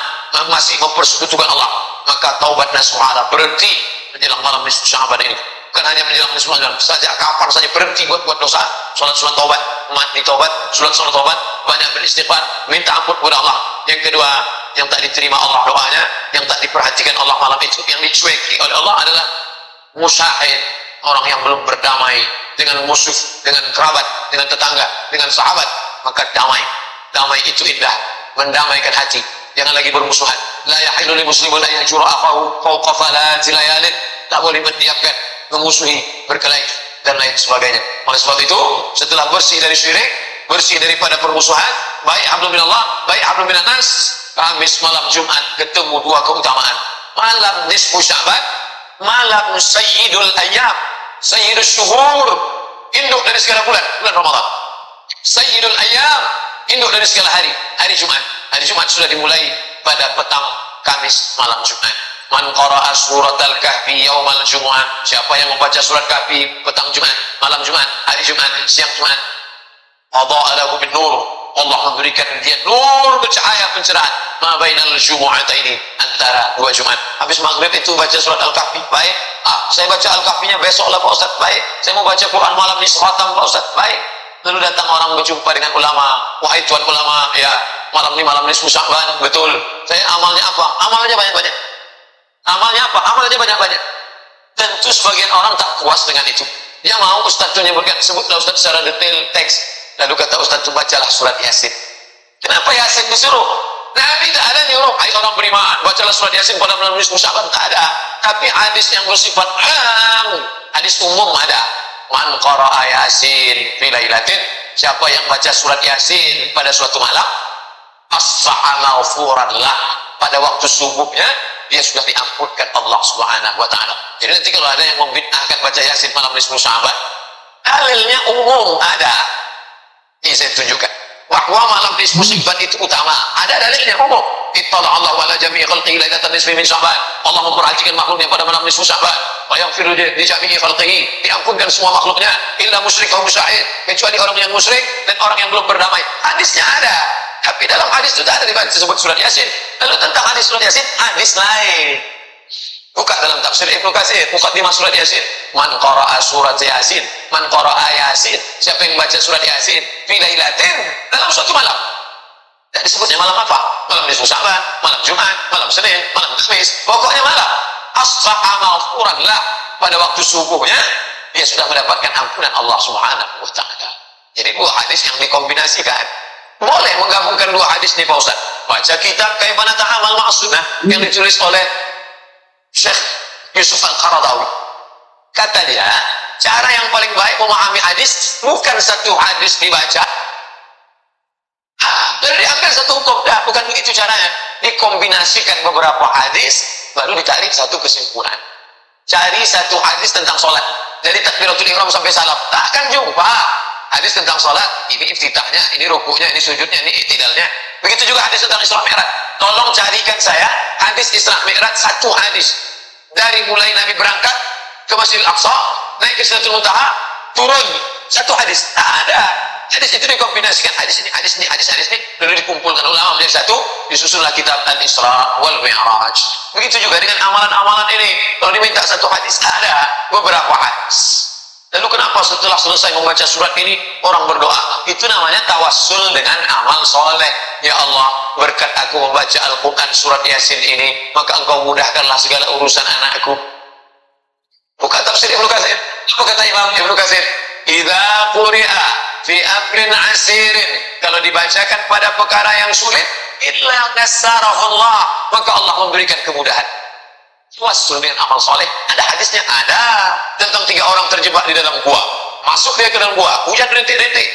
masih mempersekutukan Allah, maka taubat nasuha, berhenti menjelang malam nisfu Sya'ban ini. Bukan hanya menjelang nisfu Sya'ban saja, kapan saja berhenti buat dosa, salat taubat, mati taubat, salat taubat, banyak beristighfar, minta ampun kepada Allah. Yang kedua, yang tak diterima Allah doanya, yang tak diperhatikan Allah malam itu, yang dicueki oleh Allah adalah musyahid, orang yang belum berdamai dengan musuh, dengan kerabat, dengan tetangga, dengan sahabat. Maka damai itu indah, mendamaikan hati, jangan lagi bermusuhan. La yahillu lil muslimin an yajura akhahu fawqa falati layalin, tak boleh mendiamkan, memusuhi, berkelahi dan lain sebagainya. Oleh sebab itu, setelah bersih dari syirik, bersih daripada permusuhan, baik hablum minallah, baik hablum minan nas, Kamis malam Jumat ketemu dua keutamaan. Malam nisfu Sya'ban, malam sayyidul ayyam, sayyidul syuhur, induk dari segala bulan Ramadan. Sayyidul ayyam, induk dari segala hari Jumat. Hari Jumat sudah dimulai pada petang Kamis malam Jumat. Man qara'a surat al-kahfi yaumal jumu'ah, siapa yang membaca surat kahfi petang Jumat, malam Jumat, hari Jumat, siang Jumat, adha'a lahu bin nur, Allah memberikan dia nur, bercahaya, pencerahan, ma bainal jumu'ataini, antara dua Jumat. Habis maghrib itu baca surat al-kahfi, baik. Saya baca al-kahfinya besok lah Pak Ustaz, baik. Saya mau baca Quran malam ini sekhatam Pak Ustaz, baik. Lalu datang orang berjumpa dengan ulama, wahai tuan ulama, ya malam ini nisfu Sya'ban, betul. Saya amalnya apa? Amalnya banyak-banyak. Amalnya apa? Amalnya banyak-banyak. Tentu sebagian orang tak puas dengan itu. Dia mau Ustaz itu menyebutkan, sebutlah Ustaz secara detail teks. Lalu kata Ustaz itu bacalah surat Yasin. Kenapa Yasin disuruh? Nabi tidak ada nyuruh, hai orang beriman, bacalah surat Yasin pada malam nisfu Sya'ban, tak ada. Tapi hadis yang bersifat hadis umum ada. Man qara'a Yasin fi lailatin, siapa yang baca surat Yasin pada suatu malam, as-sa'a maghfuran lah, pada waktu subuhnya dia sudah diampunkan Allah Subhanahu wa taala. Jadi nanti kalau ada yang membid'ahkan baca Yasin malam nisfu Sya'ban, dalilnya umum ada. Ini saya tunjukkan bahwa malam nisfu Sya'ban itu utama, ada dalilnya umum. Ittala'allahu ala jami'i khalqihi lailatan nisfi min Sya'ban, Allah memperhatikan makhluknya pada malam nisfu Sya'ban. Wa yaghfiru li jami'i khalqihi, diampunkan semua makhluknya, illa musyrik wa musyahid, kecuali orang yang musyrik dan orang yang belum berdamai. Hadisnya ada, tapi dalam hadis itu tak ada disebut surat Yasin. Lalu tentang hadis surat Yasin, hadis lain. Buka dalam tafsir Ibnu Katsir, muqaddimah surat Yasin. Man qara'a surat Yasin, man qara'a Yasin, siapa yang baca surat Yasin fi lailatin, dalam suatu malam. Tak disebutnya malam apa? Malam nisfu Sya'ban, malam Jumat, malam Senin, malam Kamis, pokoknya malam. As-sa'a maghfuran lah, pada waktu subuhnya dia sudah mendapatkan ampunan Allah Subhanahu wa taala. Jadi dua hadis yang dikombinasikan. Boleh menggabungkan dua hadis nih Pak Ustaz. Baca kitab Kaifana Ta'amal Ma'as-Sunnah yang ditulis oleh Syekh Yusuf Al-Qaradawi. Kata dia, cara yang paling baik memahami hadis bukan satu hadis dibaca lalu diambil satu hukum, bukan begitu caranya. Dikombinasikan beberapa hadis baru ditarik satu kesimpulan. Cari satu hadis tentang sholat dari takbiratul ihram sampai salam, takkan jumpa hadis tentang sholat. Ini iftitahnya, ini rukuknya, ini sujudnya, ini i'tidalnya. Begitu juga hadis tentang Isra Mi'raj. Tolong carikan saya hadis Isra Mi'raj, satu hadis dari mulai Nabi berangkat ke Masjidil Aqsa, naik ke Sidratul Muntaha, turun, satu hadis. Tak ada. Hadis itu dikombinasikan, hadis ini, lalu dikumpulkan ulama menjadi satu, disusunlah kitab Al-Isra wal Mi'raj. Begitu juga dengan amalan-amalan ini. Kalau diminta satu hadis, ada beberapa hadis. Lalu kenapa setelah selesai membaca surat ini orang berdoa? Itu namanya tawassul dengan amal soleh. Ya Allah, berkat aku membaca Al-Quran surat Yasin ini, maka engkau mudahkanlah segala urusan anakku. Bukan tafsir Ibnu Katsir. Apa kata Imam Ibnu Katsir? Idza quri'a fi amrin asirin, kalau dibacakan pada perkara yang sulit, illa nassarahu Allah, maka Allah memberikan kemudahan. Tawassul dengan amal soleh, ada hadisnya, ada tentang 3 orang terjebak di dalam gua. Masuk dia ke dalam gua, hujan rintik-rintik,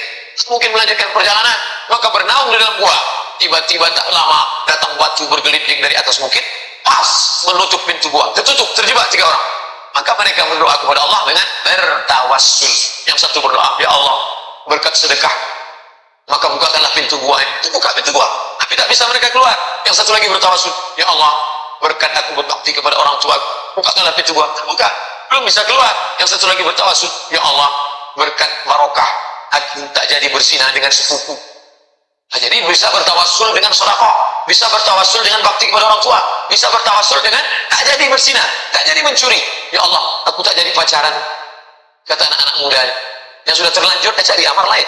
mungkin melanjutkan perjalanan, maka bernaung di dalam gua. tiba-tiba tak lama datang batu bergelinding dari atas bukit, pas menutup pintu gua, tertutup, terjebak 3 orang. Maka mereka berdoa kepada Allah dengan bertawassul. Yang satu berdoa, ya Allah, berkat sedekah, maka bukakanlah pintu gua ini. Itu buka pintu gua, tapi tak bisa mereka keluar. Yang satu lagi bertawassul, ya Allah, berkat aku berbakti kepada orang tua, bukakanlah pintu gua. Buka, belum bisa keluar. Yang satu lagi bertawassul, ya Allah, berkat barokah, aku tak jadi berzina dengan sepupu. Nah, jadi bisa bertawassul dengan sedekah, bisa bertawassul dengan bakti kepada orang tua, bisa bertawassul dengan tak jadi berzina, tak jadi mencuri. Ya Allah, aku tak jadi pacaran. Kata anak-anak muda yang sudah terlanjur, cari amal lain.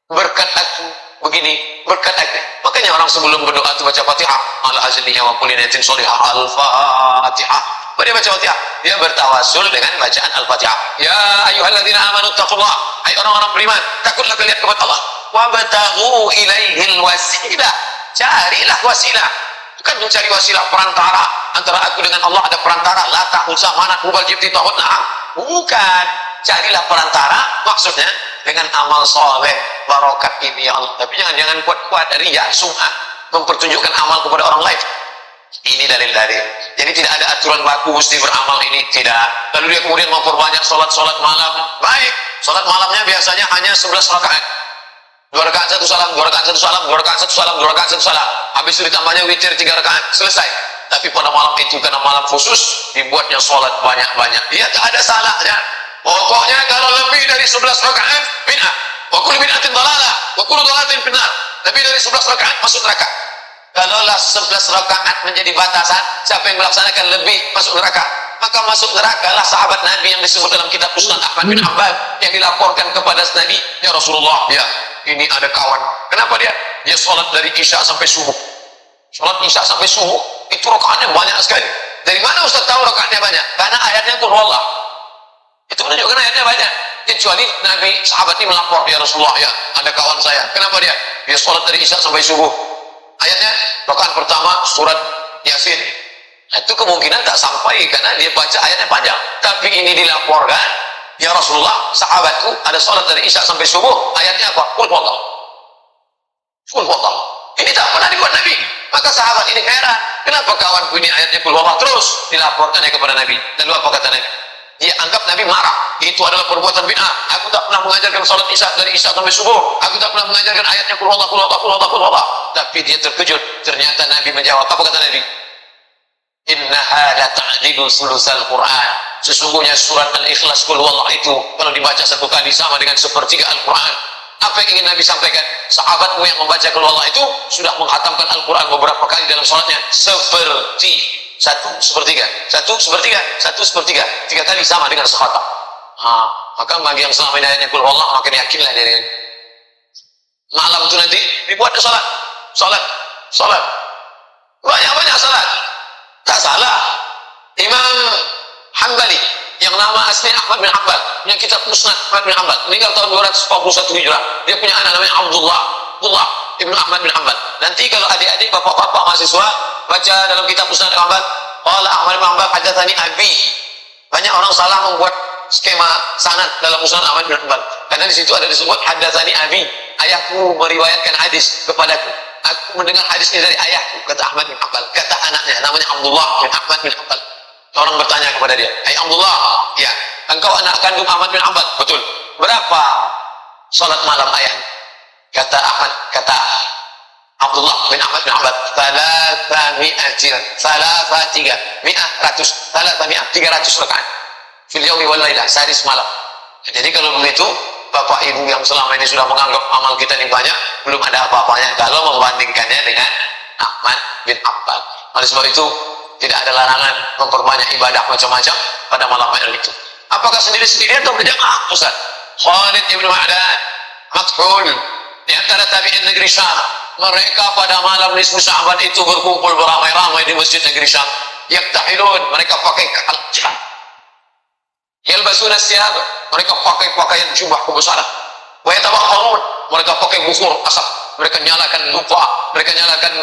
Berkat aku begini, berkat aku. Makanya orang sebelum berdoa itu baca Fatihah, ala azliya wa kulli niyatin sholihah, al-Fatihah. Dia baca Fatihah, dia bertawassul dengan bacaan Al-Fatihah. Ya ayyuhalladzina amanu taqullah, hai orang-orang beriman, takutlah kalian kepada Allah. Wabtaghu ilaihil wasilah, carilah wasilah. Bukan mencari wasilah perantara antara aku dengan Allah, ada perantara Lata, Uzza, Manat, Hubal, Jibti, Tauhid, Na'am. Bukan, carilah perantara maksudnya dengan amal soleh, barokat ini ya Allah. Tapi jangan kuat-kuat riya, sum'ah, mempertunjukkan amal kepada orang lain. Ini dalil-dalil. Jadi tidak ada aturan baku mesti beramal ini, tidak. Lalu dia kemudian memperbanyak sholat malam. Baik, sholat malamnya biasanya hanya 11 rakaat. 2 rakaat 1 salam, 2 rakaat 1 salam, 2 rakaat 1 salam, 2 rakaat 1 salam. Habis itu ditambahnya witir 3 rakaat, selesai. Tapi pada malam itu karena malam khusus dibuatnya sholat banyak-banyak. Dia tak ada salahnya. Pokoknya kalau lebih dari 11 rakaat bid'ah. Wa kullu bid'atin dhalalah, wa kullu dhalalatin finnar. Lebih dari 11 rakaat masuk neraka. Kalaulah 11 rakaat menjadi batasan, siapa yang melaksanakan lebih masuk neraka? Maka masuk neraka lah sahabat Nabi yang disebut dalam kitab Musnad Ahmad bin Hanbal, yang dilaporkan kepada Nabi, ya Rasulullah, ya ini ada kawan. Kenapa dia? Dia sholat dari Isya sampai subuh. Sholat Isya sampai subuh, itu rakaatnya banyak sekali. Dari mana Ustaz tahu rakaatnya banyak? Karena ayatnya Qul Huwallah. Itu menunjukkan ayatnya banyak. Kecuali Nabi, sahabat ini melapor, ya Rasulullah, ya ada kawan saya. Kenapa dia? Dia sholat dari Isya sampai subuh. Ayatnya rakaat pertama surat Yasin. Nah, itu kemungkinan tak sampai karena dia baca ayatnya panjang. Tapi ini dilaporkan, ya Rasulullah, sahabatku ada sholat dari Isya sampai subuh, ayatnya apa? Qul Huwallah. Qul Huwallah. Ini tak pernah dibuat Nabi. Maka sahabat ini heran, kenapa kawanku ini ayatnya Qul Huwallah terus dilaporkannya kepada Nabi. Lalu apa kata Nabi? Dia anggap Nabi marah. Itu adalah perbuatan bid'ah. Aku tak pernah mengajarkan sholat Isya dari Isya sampai subuh. Aku tak pernah mengajarkan ayatnya Qul Huwallah, Qul Huwallah, Qul Huwallah, Qul Huwallah. Tapi dia terkejut. Ternyata Nabi menjawab. Apa kata Nabi? Innaha la ta'dilu sulusal Quran. Sesungguhnya surat Al-Ikhlas Qul Huwallah itu kalau dibaca 1 kali sama dengan sepertiga Al-Quran. Apa yang ingin Nabi sampaikan? Sahabatmu yang membaca Qul Huwallah itu sudah menghatamkan Al-Quran beberapa kali dalam sholatnya seperti 1/3, 1/3, 1/3, 3 kali sama dengan sekhatam. Maka bagi yang selama ini ayatnya Qul Huwallah, makin yakinlah dari malam itu nanti dibuat sholat banyak salat. Tak salah. Imam Hanbali yang nama asli Ahmad bin Hanbal, punya kitab Musnad Ahmad bin Hanbal, meninggal tahun 241 Hijrah. Dia punya anak namanya Abdullah Ibnu Ahmad bin Hanbal. Nanti kalau adik-adik, bapak-bapak mahasiswa baca dalam kitab Musnad Ahmad, qala Ahmad bin Hanbal hadatsani abi. Banyak orang salah membuat skema sanad dalam Musnad Ahmad bin Hanbal. Karena di situ ada disebut hadatsani abi, ayahku meriwayatkan hadis kepadaku. Aku mendengar hadis ini dari ayahku, kata Ahmad bin Hanbal. Kata anaknya, namanya Abdullah bin Ahmad bin Hanbal. Orang bertanya kepada dia, "Hai Abdullah, ya, engkau anak kandung Ahmad bin Hanbal?" "Betul." "Berapa salat malam ayah?" Kata Abdullah bin Ahmad bin Hanbal, 300 rakaat. Fil yaumi wal lailah, sehari semalam. Jadi kalau begitu, Bapak Ibu yang selama ini sudah menganggap amal kita ini banyak, belum ada apa-apanya kalau membandingkannya dengan Ahmad bin Hanbal. Oleh sebab itu, tidak ada larangan memperbanyak ibadah macam-macam pada malam itu. Apakah sendiri-sendiri atau berjamaah? Ustaz, Khalid ibn Ma'dan, Makhul, di antara tabi'in negeri Syam, mereka pada malam nisfu Sya'ban itu berkumpul beramai-ramai di masjid negeri Syam. Yaktahilun, mereka pakai kalja. Yalbasuna siyab, mereka pakai pakaian jubah kebesaran. Wa yatabakharun, mereka pakai bukhur asap. Mereka nyalakan dupa, mereka nyalakan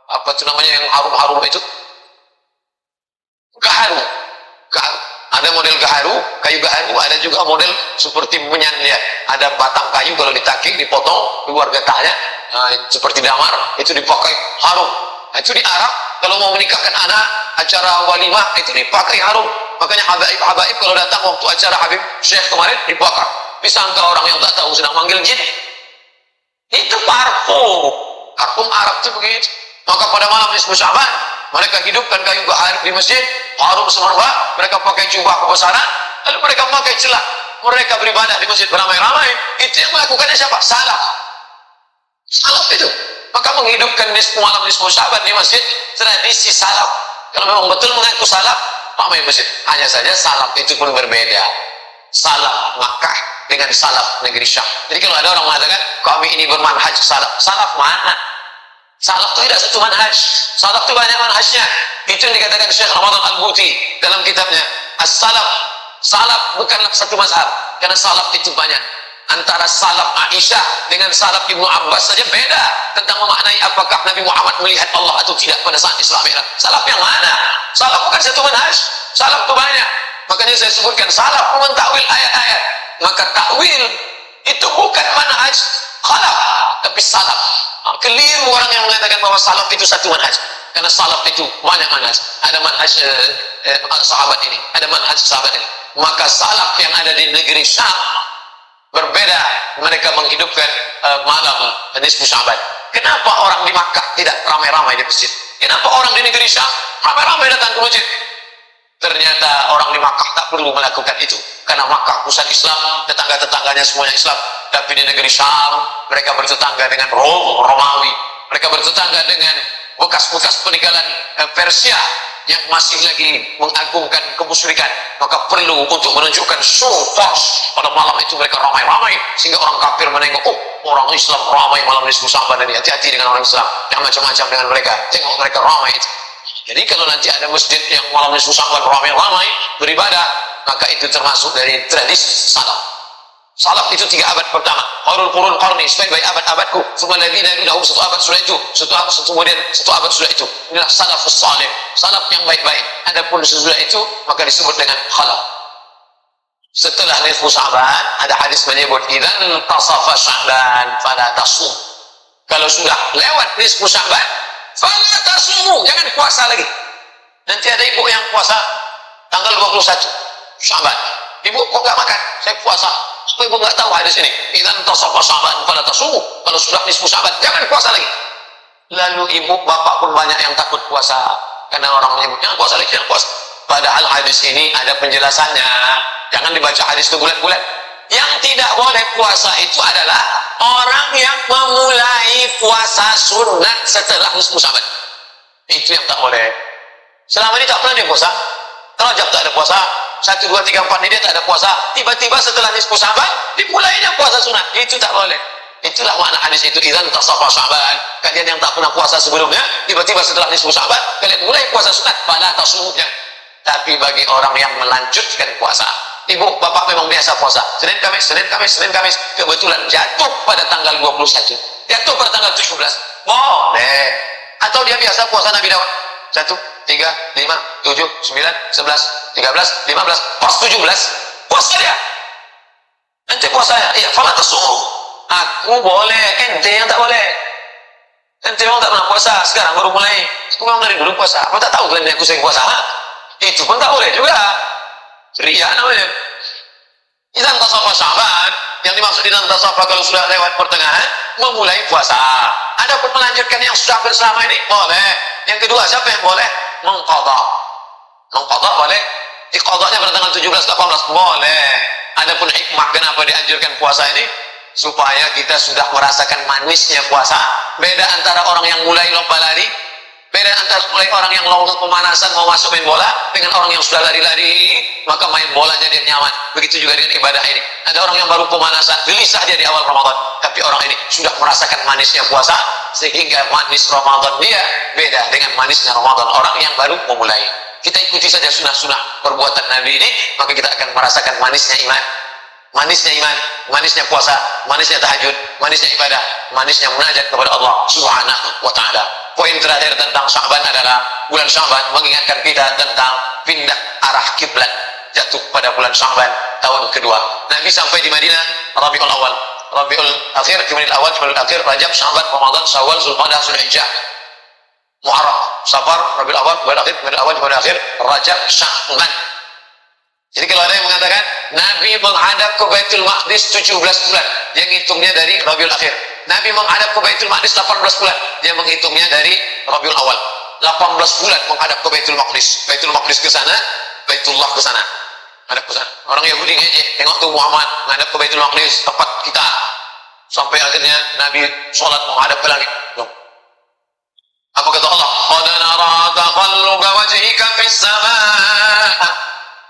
apa itu namanya yang harum-harum itu? Gaharu. Ada Ada model gaharu, kayu gaharu, ada juga model seperti menyan, lihat. Ada batang kayu kalau ditakik, dipotong, keluar getahnya, seperti damar, itu dipakai harum. Itu di Arab, kalau mau menikahkan anak, acara walimah, itu dipakai harum. Makanya habaib kalau datang waktu acara Habib Syekh kemarin, dibakar. Disangka orang yang tak tahu sedang manggil jin. Itu parfum Arab itu begitu. Maka pada malam nisfu Sya'ban, mereka hidupkan kayu gaharu di masjid, harum semerbak, mereka pakai jubah kebesaran, lalu mereka pakai celak, mereka beribadah di masjid beramai-ramai. Itu yang melakukannya siapa? Salaf itu. Maka menghidupkan malam nisfu Sya'ban di masjid, tradisi salaf. Kalau memang betul mengaku salaf, ramai masjid. Hanya saja salaf itu pun berbeda. Salaf Makkah dengan salaf negeri Syam. Jadi kalau ada orang mengatakan kami ini bermanhaj salaf, salaf mana? Salaf itu tidak satu manhaj. Salaf itu banyak manhajnya. Itu yang dikatakan Syekh Ramadan Al-Buti dalam kitabnya As-Salaf. Salaf bukanlah satu mazhab, karena salaf itu banyak. Antara salaf Aisyah dengan salaf Ibnu Abbas saja beda tentang memaknai apakah Nabi Muhammad melihat Allah atau tidak pada saat Isra Mi'raj. Salaf yang mana? Salaf bukan satu manhaj. Salaf itu banyak. Makanya saya sebutkan salaf mentakwil ayat-ayat. Maka takwil itu bukan manhaj khalaf, tapi salaf. Keliru orang yang mengatakan bahwa salaf itu satu manhaj, karena salaf itu banyak manhaj. Ada manhaj sahabat ini, ada manhaj sahabat ini. Maka salaf yang ada di negeri Syam berbeda, mereka menghidupkan malam nisfu Sya'ban. Kenapa orang di Makkah tidak ramai-ramai di masjid? Kenapa orang di negeri Syam ramai-ramai datang ke masjid? Ternyata orang di Makkah tak perlu melakukan itu, karena Makkah pusat Islam, tetangga-tetangganya semuanya Islam. Tapi di negeri Syam, mereka bertetangga dengan Romawi, mereka bertetangga dengan bekas-bekas peninggalan Persia yang masih lagi mengagungkan kemusyrikan. Maka perlu untuk menunjukkan show force. Pada malam itu mereka ramai-ramai, sehingga orang kafir menengok, oh orang Islam ramai malam nisfu Sya'ban ini, hati-hati dengan orang Islam yang macam-macam dengan mereka. Tengok mereka ramai itu. Jadi kalau nanti ada masjid yang malam nisfu Sya'ban ramai-ramai beribadah, maka itu termasuk dari tradisi salaf. Salaf itu 3 abad pertama. Khairul qurun qarni, sebaik-baik abad-abadku. Tsumma alladziina yalunahum, 1 abad sudah itu. 1 kemudian 1 abad sudah itu. Inilah salafus salih, salaf yang baik-baik. Adapun sesudah itu maka disebut dengan khalaf. Setelah nisfu Sya'ban, ada hadis menyebut idzan tasafa Sya'ban fala tasum. Kalau sudah lewat nisfu Sya'ban, fala tasumu, jangan puasa lagi. Nanti ada ibu yang puasa tanggal 21 Sya'ban. Ibu kok nggak makan? Saya puasa. Supaya ibu nggak tahu hadis ini. Idzan tasafa Sya'ban fala tasumu. Kalau sudah nisfu Sya'ban, jangan puasa lagi. Lalu ibu bapak pun banyak yang takut puasa, karena orang menyebut jangan puasa lagi, jangan puasa. Padahal hadis ini ada penjelasannya. Jangan dibaca hadis itu bulat-bulat. Yang tidak boleh puasa itu adalah orang yang memulai puasa sunat setelah nisfu Sya'ban. Itu yang tak boleh. Selama ini tak pernah dia puasa. Rajab tak ada puasa, 1, 2, 3, 4 ini dia tak ada puasa. Tiba-tiba setelah nisfu Sya'ban dimulainya puasa sunat. Itu tak boleh. Itulah makna hadis itu, idzan tasafa Sya'ban. Kalian yang tak pernah puasa sebelumnya, tiba-tiba setelah nisfu Sya'ban kalian mulai puasa sunat, pada tasawufnya. Tapi bagi orang yang melanjutkan puasa, ibu bapak memang biasa puasa Senin Kamis, kebetulan jatuh pada tanggal 21, jatuh pada tanggal 17, boleh. Atau dia biasa puasa Nabi Daud 1, 3, 5, 7, 9, 11, 13, 15, pas 17 puasa dia. Ente puasanya iya fala tasum. Aku boleh, ente yang tak boleh. Ente memang tak pernah puasa, sekarang baru mulai. Aku memang dari dulu puasa, apa tak tahu kalian aku sering puasa? Itu pun tak boleh juga. Ria namanya. Idzan tasafa Sya'ban, yang dimaksud idzan tasafa kalau sudah lewat pertengahan, memulai puasa. Adapun melanjutkan yang sudah bersama ini boleh. Yang kedua, siapa yang boleh? Mengqadha. Mengqadha boleh. Diqadhanya pada tanggal 17, 18 boleh. Adapun hikmah kenapa dianjurkan puasa ini, supaya kita sudah merasakan manisnya puasa. Beda antara orang yang mulai lomba lari, beda antara mulai orang yang lomba pemanasan mau masuk main bola dengan orang yang sudah lari-lari, maka main bolanya dia nyaman. Begitu juga dengan ibadah ini. Ada orang yang baru pemanasan, gelisah dia di awal Ramadan, tapi orang ini sudah merasakan manisnya puasa, sehingga manis Ramadan dia beda dengan manisnya Ramadan orang yang baru memulai. Kita ikuti saja sunnah-sunnah perbuatan Nabi ini, maka kita akan merasakan manisnya iman, manisnya puasa, manisnya tahajud, manisnya ibadah, manisnya munajat kepada Allah Subhanahu wa taala. Poin terakhir tentang Sya'ban adalah bulan Sya'ban mengingatkan kita tentang pindah arah kiblat. jatuh pada bulan Sya'ban tahun kedua. Nabi sampai di Madinah Rabiul Awal, Rabiul Akhir, Jumadil Awal, Jumadil Akhir, Rajab, Sya'ban, Ramadan, Syawal, Zulqa'dah, Zulhijjah, Muharram, Safar, Rabiul Awal, Jumadil Akhir, Jumadil Awal, Jumadil Akhir, Rajab, Sya'ban. Jadi kalau ada yang mengatakan Nabi menghadap ke Baitul Maqdis 17 bulan, dia menghitungnya dari Rabiul Akhir. Nabi menghadap ke Baitul Maqdis 18 bulan, dia menghitungnya dari Rabiul Awal. 18 bulan menghadap ke Baitul Maqdis. Baitul Maqdis ke sana, Baitullah ke sana. Hadap ke sana. Orang Yahudi ngejek, tengok tuh Muhammad menghadap ke Baitul Maqdis, tempat kita. Sampai akhirnya Nabi sholat menghadap ke langit. Apa kata Allah? Qad nara taqalluba wajhika fis samaa.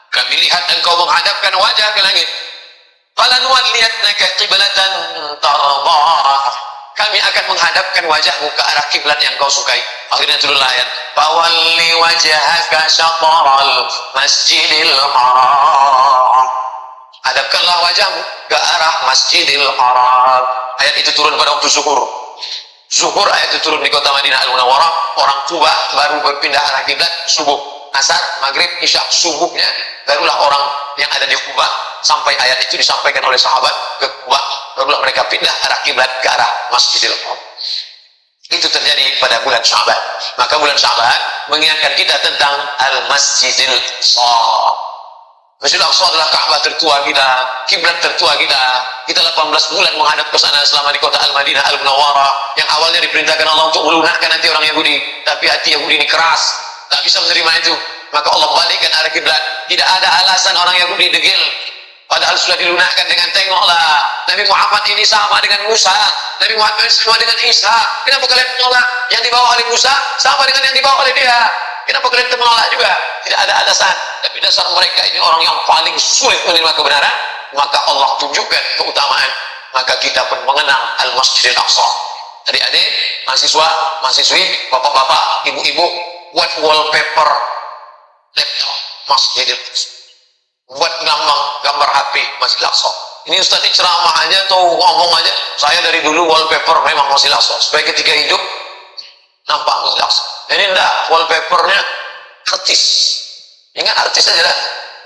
Kami lihat engkau menghadapkan wajah ke langit. Falanwalliyannaka qiblatan tardah. Kami akan menghadapkan wajahmu ke arah kiblat yang kau sukai. Akhirnya turunlah ayat, fawalli wajhaka syatral masjidil haram. Hadapkanlah wajahmu ke arah Masjidil Haram. Ayat itu turun pada waktu zuhur. Zuhur ayat itu turun di kota Madinah Al-Munawwarah. Orang Kuba baru berpindah arah kiblat subuh. Asar, maghrib, isya, subuhnya barulah orang yang ada di Kuba sampai ayat itu disampaikan oleh sahabat ke Kuba, barulah mereka pindah arah kiblat ke arah Masjidil Haram. Itu terjadi pada bulan Sya'ban. Maka bulan Sya'ban mengingatkan kita tentang Al-Masjidil Aqsa. Masjidil Aqsa adalah Ka'bah tertua kita, kiblat tertua kita. Kita 18 bulan menghadap ke sana selama di kota Al-Madinah Al-Munawwarah, yang awalnya diperintahkan Allah untuk melunakkan hati orang Yahudi, tapi hati Yahudi ini keras, tak bisa menerima itu. Maka Allah balikkan arah kiblat. Tidak ada alasan orang Yahudi degil, padahal sudah dilunakkan dengan tengoklah Nabi Muhammad ini sama dengan Musa, Nabi Muhammad sama dengan Isa. Kenapa kalian menolak? Yang dibawa oleh Musa sama dengan yang dibawa oleh dia. Kenapa kalian menolak juga? Tidak ada alasan. Tapi dasar mereka ini orang yang paling sulit menerima kebenaran. Maka Allah tunjukkan keutamaan. Maka kita pun mengenal Al-Masjidil Aqsa. Adik-adik, mahasiswa, mahasiswi, bapak-bapak, ibu-ibu, buat wallpaper laptop Masjidil Aqsa. Buat gambar HP Masjidil Aqsa. Ini Ustaz ini ceramah aja atau ngomong aja. Saya dari dulu wallpaper memang Masjidil Aqsa. Supaya ketika hidup nampak Masjidil Aqsa. Ini enggak, wallpapernya artis. Ingat artis saja dah.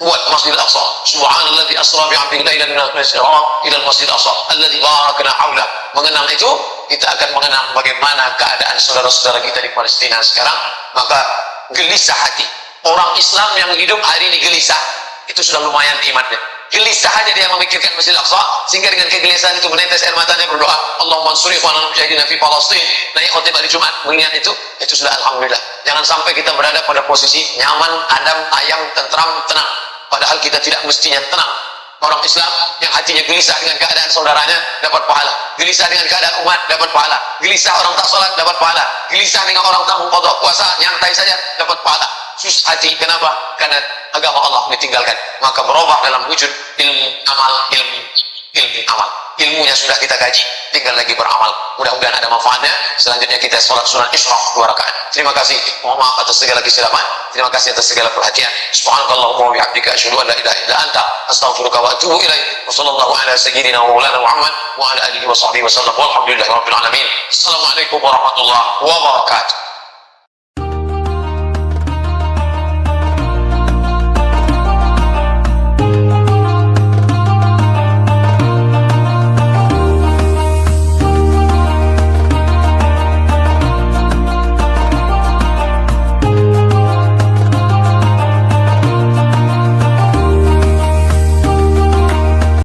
Buat Masjidil Aqsa. Subhanalladzi asra bi 'abdihi lailan minal masjidil haram ila al-masjidil aqsa alladzi barakna haulah. Mengenal itu, kita akan mengenal bagaimana keadaan saudara-saudara kita di Palestina sekarang. Maka gelisah hati. Orang Islam yang hidup hari ini gelisah, itu sudah lumayan imannya. Gelisah aja dia memikirkan Masjidil Aqsa, sehingga dengan kegelisahan itu menetes air matanya berdoa, Allahumma ansuri ikhwanal mujahidin fi Palestin. Naik khotbah hari Jumat mengingat itu sudah alhamdulillah. Jangan sampai kita berada pada posisi nyaman, adem, ayam, tentram, tenang. Padahal kita tidak mestinya tenang. Orang Islam yang hatinya gelisah dengan keadaan saudaranya dapat pahala. Gelisah dengan keadaan umat dapat pahala. Gelisah orang tak sholat dapat pahala. Gelisah dengan orang tak qada puasa nyantai saja dapat pahala. Sus hati, kenapa? Karena agama Allah ditinggalkan. Maka berubah dalam wujud ilmu amal, ilmu amal. Ilmunya sudah kita kaji, tinggal lagi beramal. Mudah-mudahan ada manfaatnya. Selanjutnya kita sholat sunat Isyraq 2 rakaat. Terima kasih. Mohon maaf atas segala kesilapan. Terima kasih atas segala perhatian. Subhanakallahumma wa bihamdika asyhadu an la ilaha illa anta astaghfiruka wa atubu ilaik. Wa sallallahu ala sayyidina wa maulana Muhammad wa ala alihi wa sahbihi wa sallam. Walhamdulillahirabbil alamin. Assalamualaikum warahmatullahi wabarakatuh.